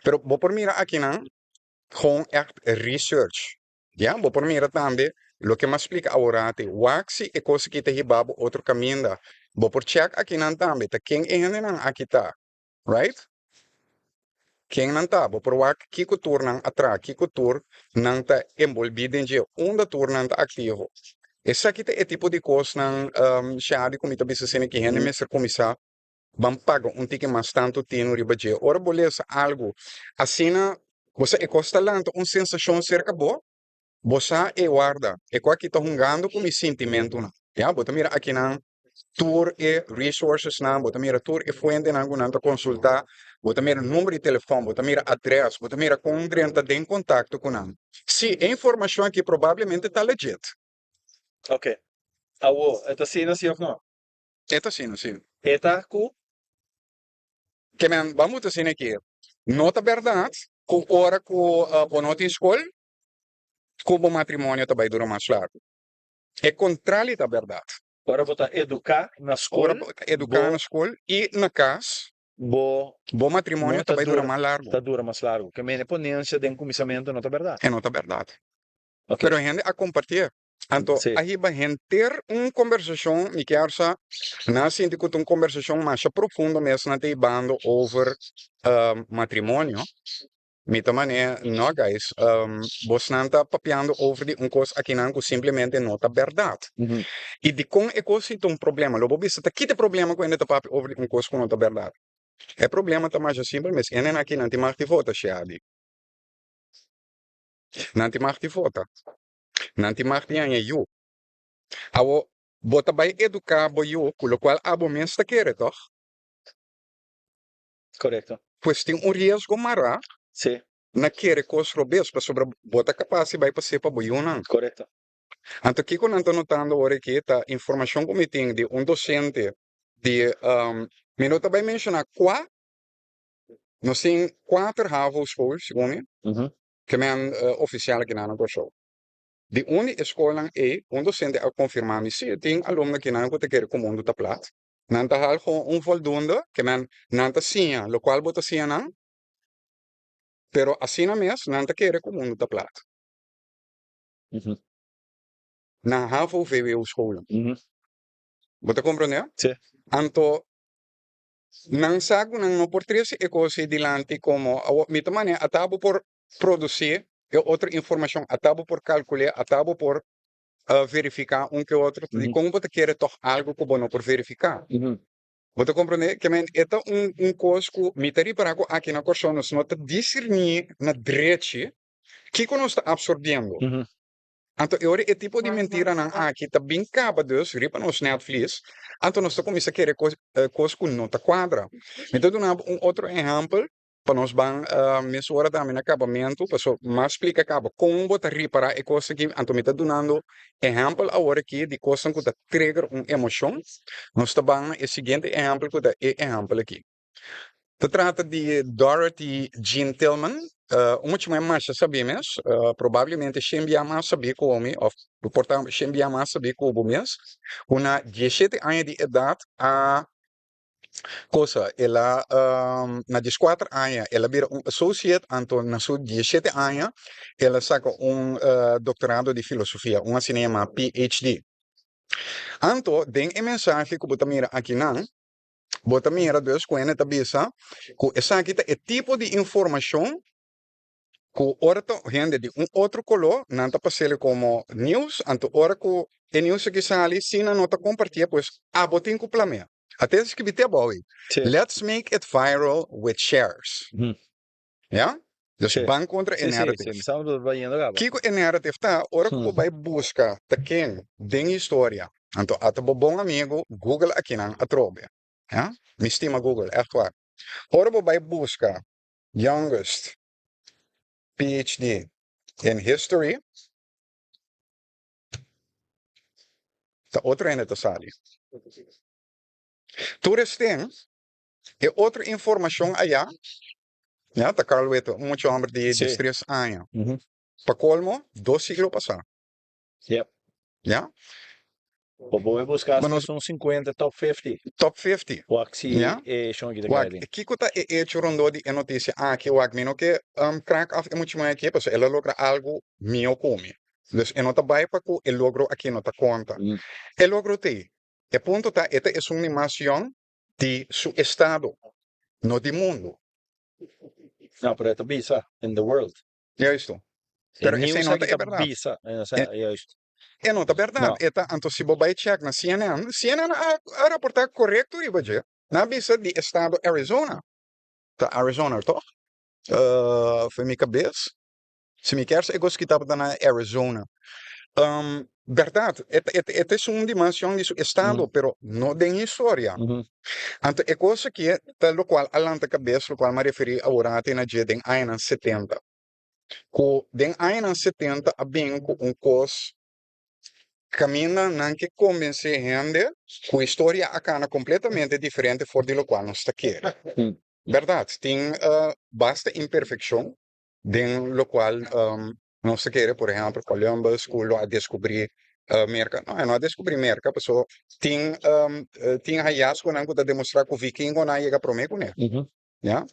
Pero vou por mira aqui não, gewoon echt research, ja. Vou por mira também, lo que me explica agora te, waxi é coisa que te hibabo outro caminho da. Vou por check aqui não também, tá quem é gente não aqui tá, right? Quem não tá, vou por wax que tour não atrás, que tour não tá envolvido em dia, onde tour não tá ativo. Esse aqui é tipo de coisa não, já de comida bisa sene que gente mesmo começar, vão pagar ticket mais tanto tino ribaje. Ora boleza algo, assim você é costa lanto, sensação cerca boa, você é guarda, é qual que tá jogando com o sentimento não. Já, bota mira aqui não, tour e resources não, bota mira tour e fuente não, não tá consultar, bota mira número de telefone, bota mira address, bota mira com um tá em contato com não. Se a informação aqui provavelmente tá legit. Ok. Awo, esta cena sim ou não? Esta sim, sim. Esta ku? Que men, vamos dizer aqui, nota verdade, com hora com a nota em escola, com o matrimônio também dura mais largo. É contrário da verdade. Agora vou educar na Ora, escola. educar na escola e na casa, Bo bom matrimônio também dura mais largo. Está dura mais largo. Que minha ponência de comissamento não é verdade. É nota verdade. Ok. Pero a gente a compartilhar. Então, Sim. aí vai ter uma conversação, me quero saber, na sinto que uma conversação mais profunda mesmo na bando over matrimônio. Mita mané, no guys, você não está papiando over de coisa aqui não que simplesmente não está verdade. Uhum. E de com é coisa tem problema, logo bisa tá que problema quando está papi over de coisa que não está verdade. É problema tá mais simplesmente, é nem aqui não te marca vota, Shadi. Não te marca vota. Não te marca eu. Awo, bota vai educar boyo, com o qual abo mesmo está querer, toch? Correto. Pois tem risco mara, Sim. na querer coisa robes, para sobre bota capaz vai passar para boyo não. Correto. Então, aqui quando estou notando agora que a informação que me tem de docente de, me também mencionar nós temos 4 HAVO-schools, segundo Uhum. que é oficial aqui na nossa show. De uma escola é, docente a confirmar me se tem aluno que não quer que o mundo está plato. Não está com voldoende, que não está sim, o qual bota sim não, pero assim na mesmo, não está quer que o mundo está plato. Uhum. Na HAVO veio a escola. Uhum. Você compreende? Sim. Então, não sabe, não por três é coisa dilante como, mita mané, atabo por produzir, e outra informação, atabo por calcular, atabo por verificar que outro, de como você quer toch algo que você não por verificar. Uhum. Você compreende? Que é coisa que me tari para aqui na corção, nós não está discernir na direita, que nós está absorvendo. Uhum. Então, eu é tipo de mentira não aqui está bem caba dus, ripa nos Netflix. Então, nós começa a querer coisa que não está quadra. Então, outro exemplo, para nós van mesmo hora também no acabamento, para mais explica acaba como botar ripa é coisa que então me está dando exemplo agora aqui de coisa que está trigger emoção. Nós está bem o seguinte exemplo que é exemplo aqui. Se trata de Dorothy Jean Tillman, uma mais sabemos, provavelmente sempre mais saber como, ou portanto sempre mais saber como mesmo, uma 17 anos de idade a coisa, ela na 14 anos, ela vira associate, então na sua 17 anos, ela saca doutorado de filosofia, cinema PhD. Então, tem a mensagem que eu mira aqui não, bota mira dus quando tá bisa que essa aqui é tipo de informação que ora gente de outro color não tá passando como news anto ora que news que sale se não tá compartilha pois botin com plame até escrevi te boy let's make it viral with shares ja dus ban contra a narrative Sim, estamos vendo agora. que o narrative tá ora que vai buscar tá quem tem história Então, ato bom amigo, Google aqui não atrobe. Ja? Me estima Google, echt waar. Ora bo bij busca, youngest PhD in history, ta outro ainda te sali. Toeristing, e outra informação allá, ja, ta Carl weet, mucho hombre de Sí. 3 años. Ujú. Pa colmo, 2 siglos pasar. Yep. Ja? O voy a buscar Bueno, son 50 top 50. top 50. O axi Ja? schon gita Wag, guiding. kiko ta hecho rondo di noticia, que wag mino que crack af é muito mais aqui, pues ela logra algo mio come. Dus e nota vai pa ku el logro aqui nota conta. Mm. El logro te. E punto ta, esta es una animación de su estado, no di mundo. No, pero esto visa in the world. Justo. En Pero essa news nota aqui é verdade. visa. O sea, juist. É nota verdade. No. Eta, anto se bobai check na CNN, CNN a reportar correto riba je. Na bisa di estado Arizona. Ta Arizona, toch? Foi minha cabeça. Se me quer, eu gosto que estava na Arizona. Verdade, esta é uma dimensão de seu estado, pero não tem história. Mhm. Então, é coisa que, pelo qual, alanta cabeça, o qual me referi agora, tem na dia de anos 70. Com den anos 70, bem com coisa, caminha, não que convencer gente, com história acana completamente diferente, for de lo qual não está aqui. Mm. Verdade, tem basta imperfeição, den lo qual não se quer, por exemplo, Columbus, culo a descobrir América, não a descobrir América, pessoa tem hallazgo não que demonstrar que o vikingo não chega para mim, né? Mhm. Ja?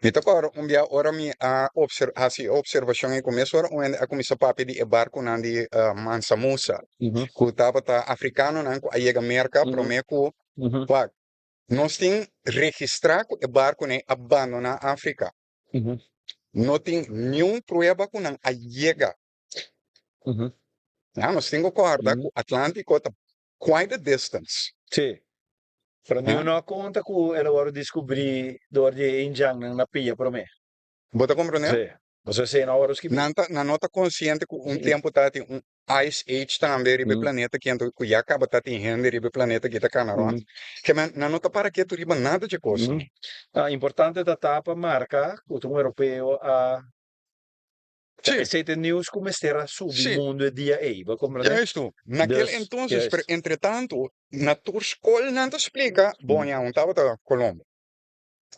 Então agora dia ora mi a observação e começo ora a começar papi de barco não de Mansa Musa, Mhm. que estava tá africano não que chega América para mim que Mhm. nós tem registrar que o barco né abandona a África. Mhm. Não tem nenhum prueba que não chega. Mhm. Ja, nós temos que guardar que o Atlântico está quite a distance. Sí. Pero ni Ja? uno conta que ele agora descobri do de Injang na pia para mim. Bota compreender? Sí. Você sei na hora que Não está consciente que tempo está um ice age também ribe planeta que já acaba tá tendo ribe planeta que está canaron. Que não nota para que tu riba nada de coisa. Importante da tapa marca que o europeu a Sim, aceita news como será sim. submundo e dia aí, vai É compreender? isto. Naquele Dus, entonces, juist. pero entretanto, na tua escola não te explica, bom, já não estava tá Colombo.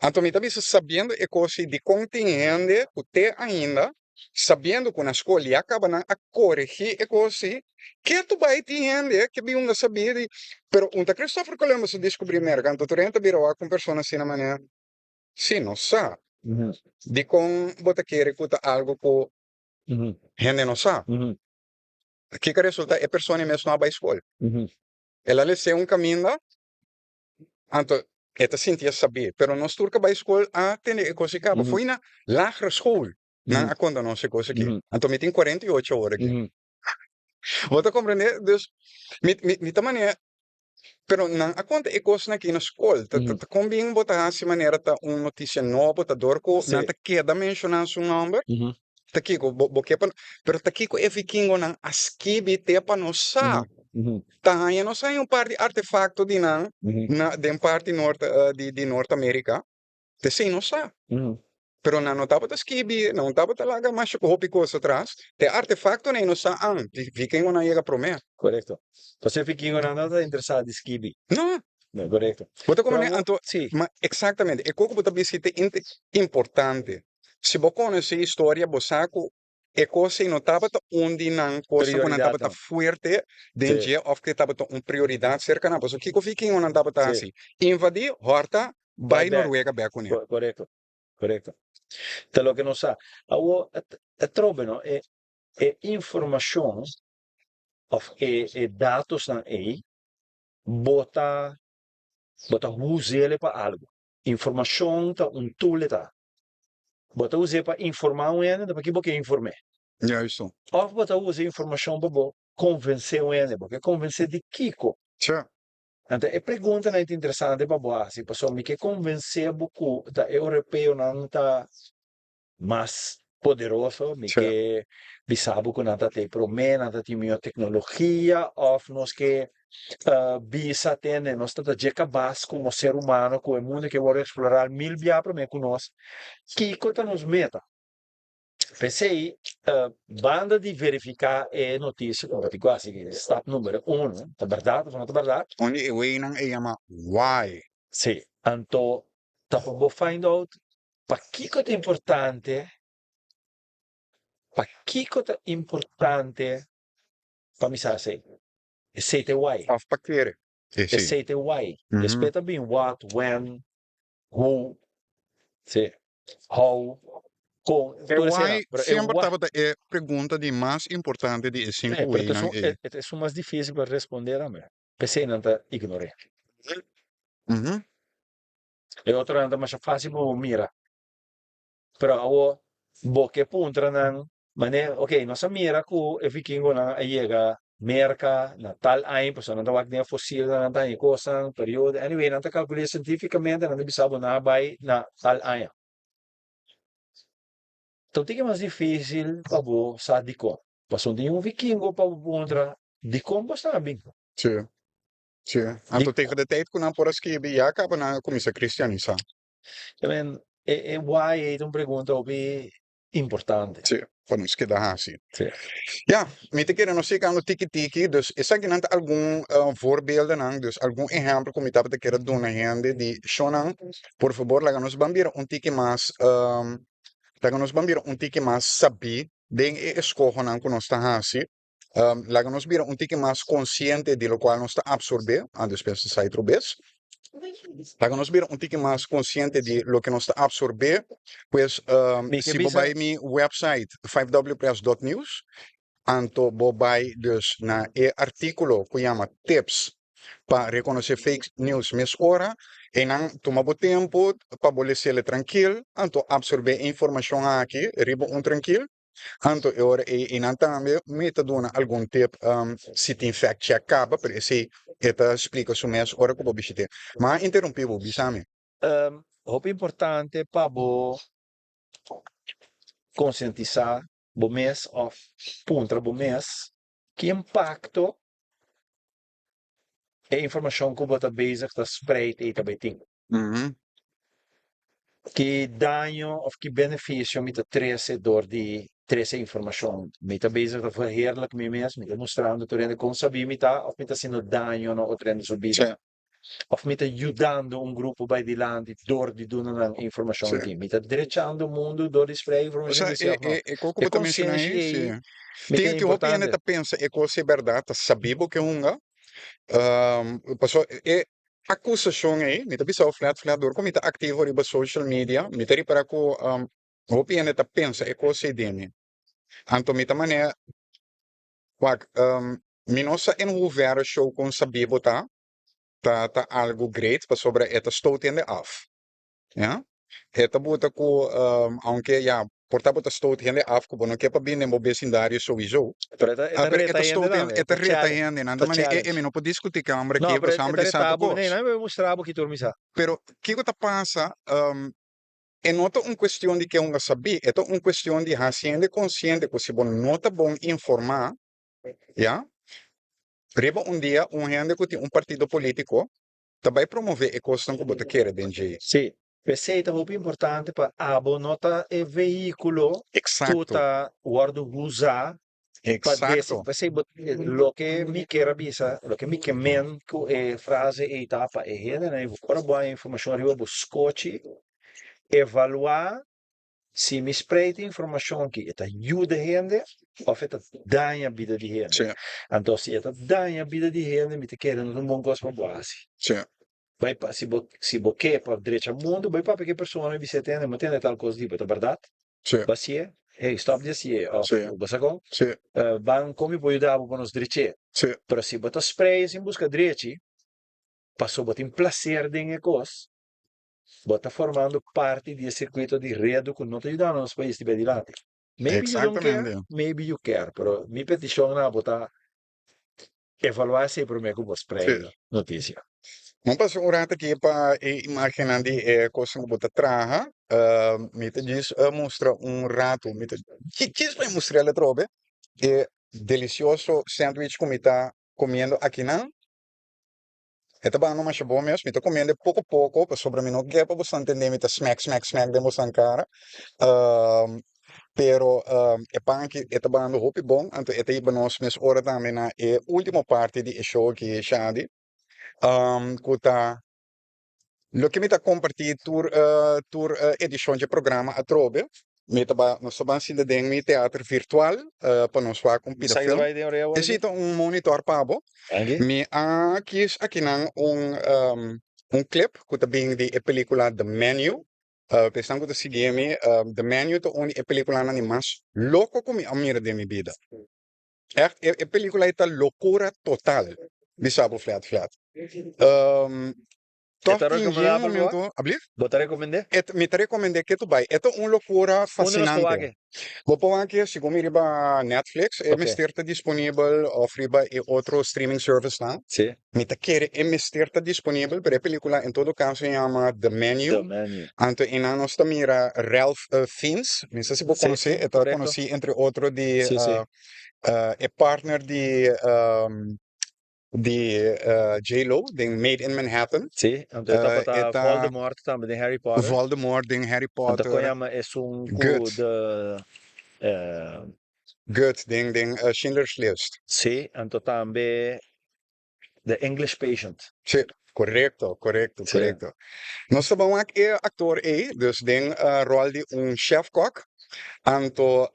Então, me também sabendo é coisa de contingente, até ainda, sabendo que na escola já acaba a corrigir é coisa que tu vai entender, que bem não sabia, pero onde Christopher Columbus descobriu a América, então tu renta virou com pessoas assim na maneira, sim, não sabe, Mhm. de como você quer escutar algo que Mhm. gente não sabe. Mhm. O que resulta é a pessoa mesmo não vai à escola. Mhm. Ela lhe sei caminho, então, esta sentia saber, pero nós turca vai à escola a ter coisa que acaba. Foi na lagere school. Não, a quando não se coisa aqui. Então, me tem 48 horas aqui. Mhm. Você compreende? Dus, me maneira, pero não, a conta é coisa aqui na escola. Combina botar assim maneira, tá notícia nova, tá dorco, Sim. não tá queda mencionar seu nome. Mhm. Tá aqui, pero tá aqui com o vikingo não, askibi te para não sa. Mhm. Tá aí não sai par de artefacto de não, Mhm. de parte norte de Norte-América. Te sim não sa. Mhm. Pero não estava a skibi, não estava a laga mais com hopi coisa atrás. Te artefacto nem não sa vikingo não chega para mim. Correcto. Você fica nada interessado em skibi. Não. No, correcto. Bota como Pero, anto, sí. exatamente, é como bota bisita importante. Se você conhece a história, você sabe é coisa não estava onde não coisa não estava Prioridade. forte dentro Sí. ou que estava uma prioridade cerca na pessoa que o fiquem não estava Sí. assim. Invadir, horta, vai back. Noruega back com ele. Correcto. Correcto. Te lo que non sa. Trovano e informazione of e datos dan bota usele pa algo. Informação ta un tool ta. Bota use pa informar um ene, porque boke informe. Juist. Of bota use informação pa bo convencer um ene, porque convencer de Kiko. Tja. Ante e pergunta é interessante pa bo assim, pessoal, me que convencer buku da europeu não tá mas poderoso, Sì. che bisabo con nata te prome, nata ti mio tecnologia, of nos che bisa tene, nos tata jeca bas como ser humano, com o mundo que vuole explorar mil via para me conosco, que conta nos meta. Pensei, banda di verificar e notícia, como ti quasi che step numero uno, tá verdade, ou não tá verdade? Onde eu ia nang iyama why. Sì, anto, tapo find out, pa chi cosa importante, pa mi sa sei, e siete why, Afpakkeren. e Sì. siete why, Mhm. aspetta bem what, when, who, sì, how, com, E tudo sei lá, why pero é sempre why, estava a pergunta de mais importante de cinco pero way nang e. é mais difícil para responder a mim, pensei não tá ignorei, Mhm. e outra não tá mais fácil, mira, pero ako, boke puntra ng, mane, okay, nasa mira ko, e vikingo na ayega, merka, na tal ay, pues ano tawag niya, fossil na tayo, kosang, periodo, anyway, nanta calculate cientificamente, na bisabo na bay, na tal ay. Então, tinha mais difícil, pabo, sa diko. Pasunti yung vikingo, pabo puntra, diko, basta na bingo. Sì. Sì. Anto tegen de tijd kon aan por escribir ja acaba na comissa cristianisa. Também, why, é uma pergunta, obi, importante. Sì. Van ons kida hasi. Sim. Ja, met te keren nog zeker aan de tiki-tiki. Dus is er genant algum voorbeelden nang. Dus algum exemplo como estava te querer doen na gente de shonang. Por favor, laga nos bambira un tiki mas laga nos bambira un tiki mas sabi den e escojo nang con nosta hasi. Laga nos bira un tiki mas consciente de lo cual nos está absorbe a despeça sai trobes. Laga nos bira un tiki mas consciente de lo que nos está absorbe. Pues Mi que se bisa, bobai mi website 5wpress.news anto bobai dus na e artículo que chama tips para reconhecer fake news mes hora e não toma o tempo para bolecer tranquilo anto absorver informação aqui riba tranquilo anto e ora e não também me tá dando algum tip se tem fact check acaba para esse eta explica su mes hora que bobishite mas interrompivo bisame hope importante, pabo, conscientizar, bo mês, of, puntra, bo mês, que impacto é informação que você bezig está spreid e também tem. Que danho of que benefício me trece door die trece informação. Me está bezig te verheerlijk me mesmo, me está mostrando tu rende como sabia me tá, of me está sendo danho no outro rende subida. Sì, Of me está ajudando um grupo bij die land door die doen een informação sì. aqui. Me está direcionando o mundo door die spray informação Sa, desse of não. e qual que É você mencionou consciência aí, aí, sim. me que é Tem roupa ainda importante. tá pensa, e qual se é verdade, tá sabido que unga, passou, e acusação aí, me tá bisa flat door, como tá ativo riba social media, me tá para ko, roupa ainda tá pensa, e qual se dene. Anto me tá mané, wak, minosa en hoeverre show kon sabido tá algo great, pa sobre eta stoot in de af. Ja? Eta buta ko, aunque ja, portava ta stoot in de af, ko bono que pa bin mo vecindario sowieso. Pero Pero reta esta ainda stoot não, in, eta reta hende, tá nanda mane challenge. no po discutir câmara Não, que pero pa sambre é sabe tabu, nem cos. não vai mostrar que tu me sabe. Pero que ta passa, é nota questão de que um sabe, é questão de hacienda consciente que se bom nota bom informar, ja? Reba dia gente que tem partido político, vai promover a questão que você quer, Benji. Sì, receita molto importante per abo nota e veicolo Exacto, tutta guardo usa per desse exacto. lo che mi che rabisa lo che mi che men e frase e etapa e hele né ora boa informação arriba bo scoci evaluar se mi spreita informação que eta ajuda gente ou eta danha vida de gente. Sì, Então se eta danha vida de gente mi te querendo um bom gosto base. sì, Vai pa, se boqueia para direita mundo, vai para porque pessoa não você tem, não tem tal coisa tipo, é verdade? sì, Basie, hey, stop this here, of sì, basacon, sì, ban come poi dar para nos direita. sì, Pero se bota spray em busca direita, passou bota em placer de cos, bota formando parte do circuito de rede que não te ajuda nos países de bedilante. Maybe you don't care, exactamente. maybe you care, pero mi petição na bota evaluar se por me como spray Sì. notícia. Não passa um rato aqui para imaginar de coisa que bota traha. Me te diz mostra um rato. Me te diz para mostrar ele trobe. É delicioso sandwich que me tá comendo aqui não. É também não mais bom mesmo. Me tá comendo pouco a pouco para sobre mim não quer para você entender me tá smack de moçan cara. Um, pero é pão que é também no hopi bom. Então é aí para nós mesmo hora também na última parte de show que é Shadi. Que lo que me está compartilhando tur edição de programa a trobe, me tá nós estamos ainda dentro de teatro virtual para nós fazer com pida Sai film. vai de ore agora. Existe monitor pabo, Aqui? me aqui não clip que está bem de a película The Menu. Pensando que seguir me The Menu to only a película não mais louco como a minha de minha vida. Echt, a película é loucura total. Bisabo flat. Toch Esta in recomendable geen momento, alsjeblieft? Vou te recomendar? Me te recomendé que tu vai. Ito un locura Onde nós estou fascinante. aqui? Vou aqui, se como riba Netflix, Ok. está disponível of riba e outro streaming service lá. Sim. Me te quer está disponível, pero a película em todo caso se chama The Menu. The Menu. Anto ina nós mira Ralph Fiennes, não sei se você Sim, conhece, sim, eu correto. conheci entre outros de Sim, sim. é partner de J-Lo, de Made in Manhattan. Sim, então eu tava Eta Voldemort também de Harry Potter. Voldemort de Harry Então Potter. Koyama é um Good. de Good, de Schindler's List. sim, então também The English Patient. Sim, correcto. Sim. Nós sabemos que é ator aí, dus den rol de chef-kok. Anto,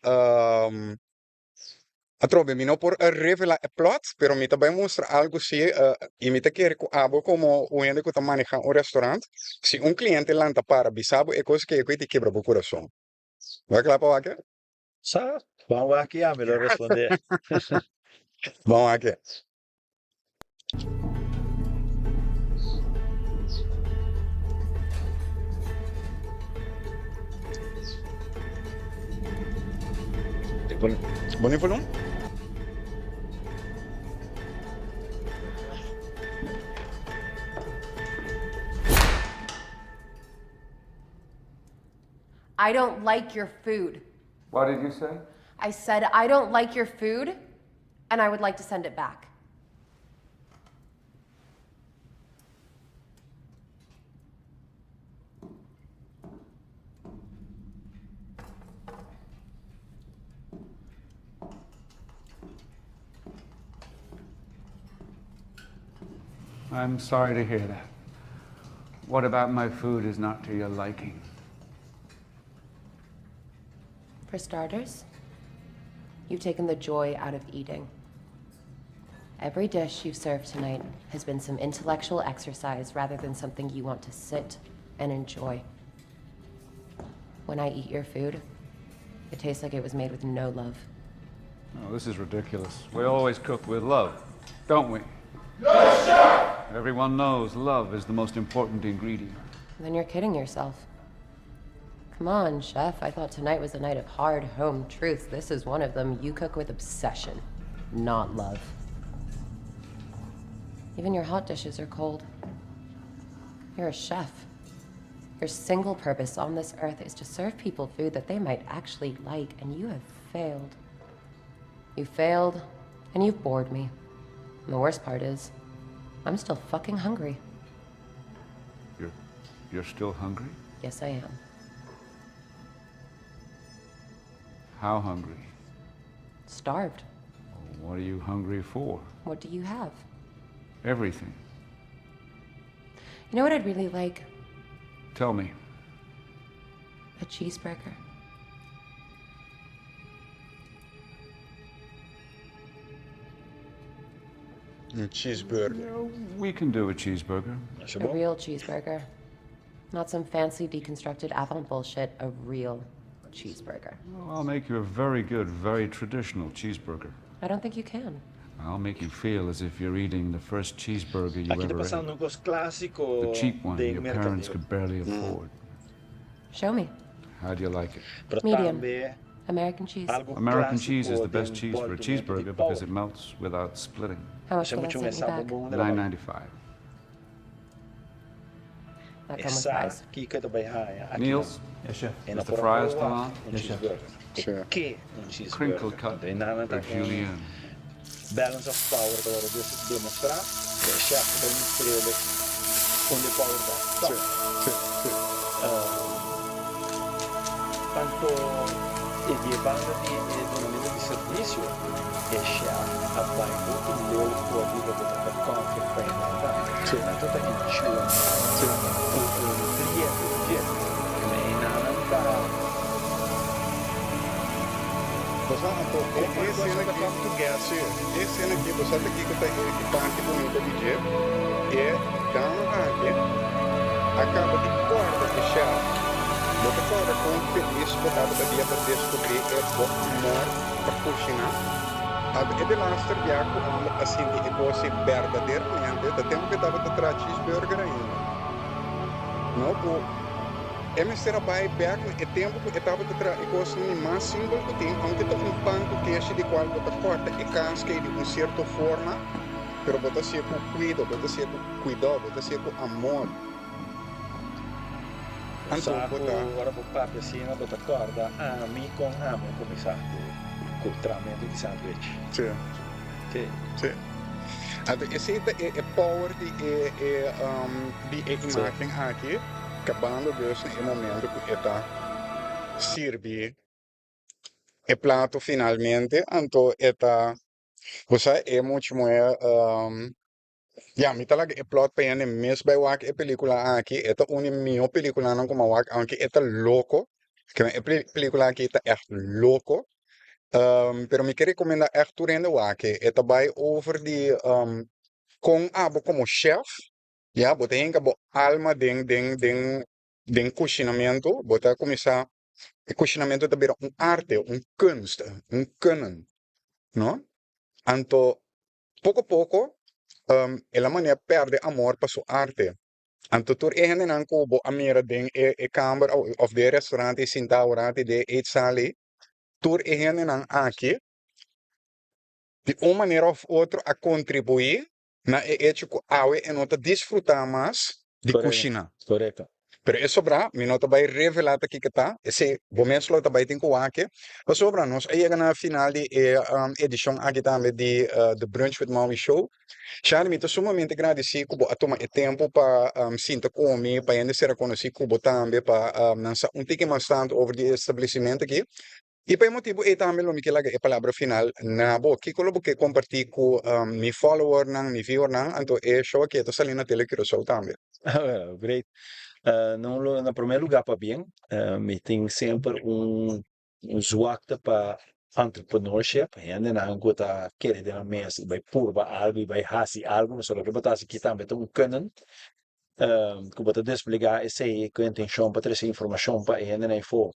atrobe, mi não por revelar o plot, pero mi também mostra algo se e mi te quer que abo como o ende que tá maneja um restaurante, se cliente lanta para bisabo é coisa que te quebra o coração. Vai lá para aqui? Sabe? Vamos aqui, melhor responder. Vamos aqui. Bonito foi não? I don't like your food. What did you say? I said, I don't like your food, and I would like to send it back. I'm sorry to hear that. What about my food is not to your liking? For starters, you've taken the joy out of eating. Every dish you've served tonight has been some intellectual exercise rather than something you want to sit and enjoy. When I eat your food, it tastes like it was made with no love. Oh, this is ridiculous. We always cook with love, don't we? Yes, sir! Everyone knows love is the most important ingredient. Then you're kidding yourself. Come on, chef. I thought tonight was a night of hard home truths. This is one of them. You cook with obsession, not love. Even your hot dishes are cold. You're a chef. Your single purpose on this earth is to serve people food that they might actually like, and you have failed. You failed, and you've bored me. And the worst part is, I'm still fucking hungry. You're still hungry? Yes, I am. How hungry? Starved. What are you hungry for? What do you have? Everything. You know what I'd really like? Tell me. A cheeseburger. Cheeseburger. We can do a cheeseburger. Acho A bom? real cheeseburger. Not some fancy deconstructed avant bullshit. A real cheeseburger. Well, I'll make you a very good, very traditional cheeseburger. I don't think you can. I'll make you feel as if you're eating the first cheeseburger you Aqui tá ever passando ate. um gosto clássico The cheap one de your parents mercadeiro. could barely afford. Show me. How do you like it? Para Medium. também American cheese. algo American clássico cheese is the de best cheese for a embolsamento de cheeseburger pão. because it melts without splitting. How much will that Chama-te set me um back? sabor bom de $9.95. that come with Esa fries. kika to bay haya. Niels, Yes, chef. En is the fry still on? Un cheeseburger. Sure. Che un Crinkle cheeseburger. cut De nana for ta Julian. balance of power que loro dus demostrar. De chef de mistrele con de power da. Sì, sì, sì. Tanto e di banda di donamento di servizio e chef abbai molto un leo può dire che da coffee per andare. Sì. La tutta in ciò. Sì. Cliente. Ma in nana Basta anto, e cena aqui, basta aqui que tá equipante bonito de dia, e dá aqui, acaba de corda de chá, bota corda com feliz, botava da dia para descobrir é bom amor para cozinhar. É de lá estar já com assim de negócio verdadeiramente, da tempo que estava de trás cheeseburger ainda. Não, é mistério vai back é tempo que estava de trás e coisa nem mais símbolo que tem, aunque está panto que é de qual bota corta e casca de uma certa forma, pero bota ser com cuidado, bota ser com amor. Então, Saco, bota, ora po parte assim, na bota corda, ami com amo, come sa, com tramento di sandwich. sim, Che sim. Então, esse é power de imagem aqui, acabando Deus no momento que está servir o prato finalmente, então está, você é muito mais ja, mi talaga i-plot pa yan miss by wak e pelikula aki. Ito uni mio pelikula nang kumawak. Aunque ito loko. Kaya pelikula aki ito echt loko. Pero mi que recomenda echt toerende wake. Ito bay over die kung abo como chef. Ja, bota hinka bo alma den cozinamento. Bota começar o cozinamento também arte, kunst, kunnen. No? Anto, pouco a pouco, ela mania perde amor para sua arte. Anto tur ehne nan kubo amira ding e kamer of de restaurant e sintaurati de eetsali. Tur ehne nan aqui de uma maneira ou outra a contribuir na ético awe e nota desfrutar mais de cozinha. corretto. Pero é sobra, mi nota vai revelar aqui que tá. Esse momento lo também tem com aqui. Mas sobra nós aí na final de edição aqui também de The Brunch with Maui Show. Charlie, me estou sumamente agradecido por a tomar tempo para sinta comigo, para ainda ser conhecido como também para lançar tique bastante over de estabelecimento aqui. E para motivo é também o que lá a palavra final na boa que colo que compartilhar com mi follower nang mi viewer nang então é show aqui estou salindo na tele que eu também. Great. No primeiro lugar, para bem, me tem sempre zwakte para entrepreneurship. Ainda não gota querer de mesa, vai purba algo, vai hasi algo, mas só que botar aqui também tem kunnen. Que botar desplegar essa intenção para trazer informação para ainda não for.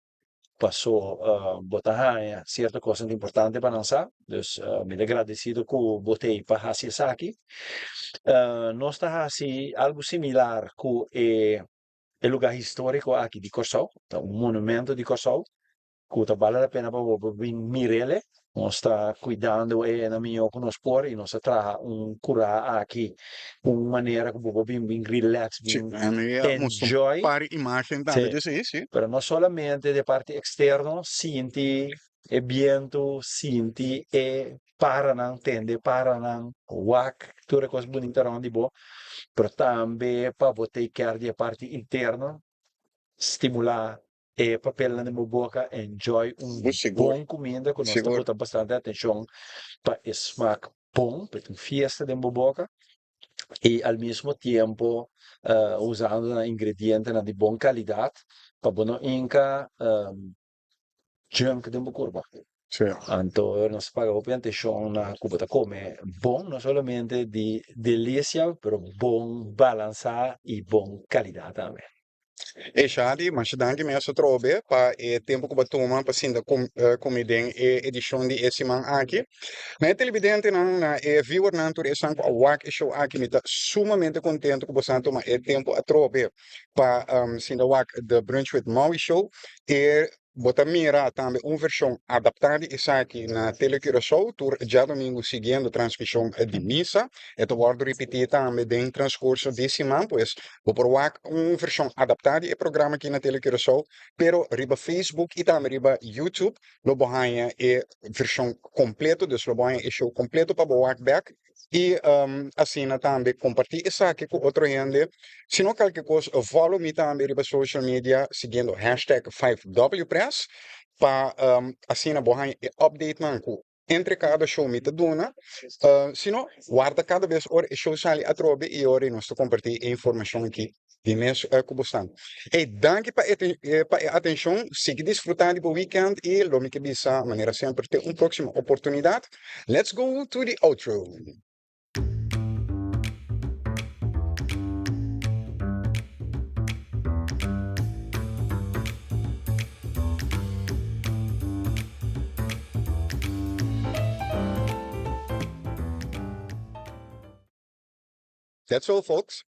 Passou botar certa coisa importante para lançar. Dus me agradecido que botei para hasi essa aqui. Nós está hasi algo similar com el lugar histórico aqui de Corsol, monumento de Corsol, que vale a pena para mirele. Nós está cuidando na minha com nós por e nós traz cura aqui, uma maneira que vou bem relax, Sim, bem enjoy. Para imagem também, sim. Pero não somente de parte externa, sinti e viento, sinti e para não entender, para não wak, tudo coisa bonita onde bo, pero também para você quer de parte interna, estimular e papel na minha boca, enjoy bom comida, que nós estamos botando bastante atenção para smack bom, para uma fiesta de minha boca, e ao mesmo tempo usando ingredientes de boa qualidade, para não inca junk de minha curva. Então, nós pagamos atenção na cuba de comer bom, não somente de delícia, pero bom, balançar e bom qualidade também. E Shadi, mas danke mesmo trobe para o tempo que batuma para sinta comida em edição de esse man aqui. Na televidente na viewer na natureza com a wak show aqui me tá sumamente contente com você tomar tempo a trobe para sinta wak The Brunch with Maui Show e bota mira também uma versão adaptada isso aqui na Telecuraçao, tur já domingo seguindo transmissão de missa, e tu vou repetir também em transcurso de semana, pois vou provar uma versão adaptada e programa aqui na Telecuraçao, pero riba Facebook e também riba YouTube, lo bohanha e versão completa, dus lo bohanha e show completo para boa back, e assim também compartilhar isso aqui com outro gente. Se não qualquer coisa, follow me também riba social media, seguindo hashtag 5WPress, para assim na bohanha e update manco. Entre cada show me te dona, se não, guarda cada vez hora e show sali a trobe e hora nós compartilhar informação aqui de mês como estão. E danke para a atenção, siga desfrutando do weekend e lo me que bisa maneira sempre ter uma próxima oportunidade. Let's go to the outro. That's all, folks.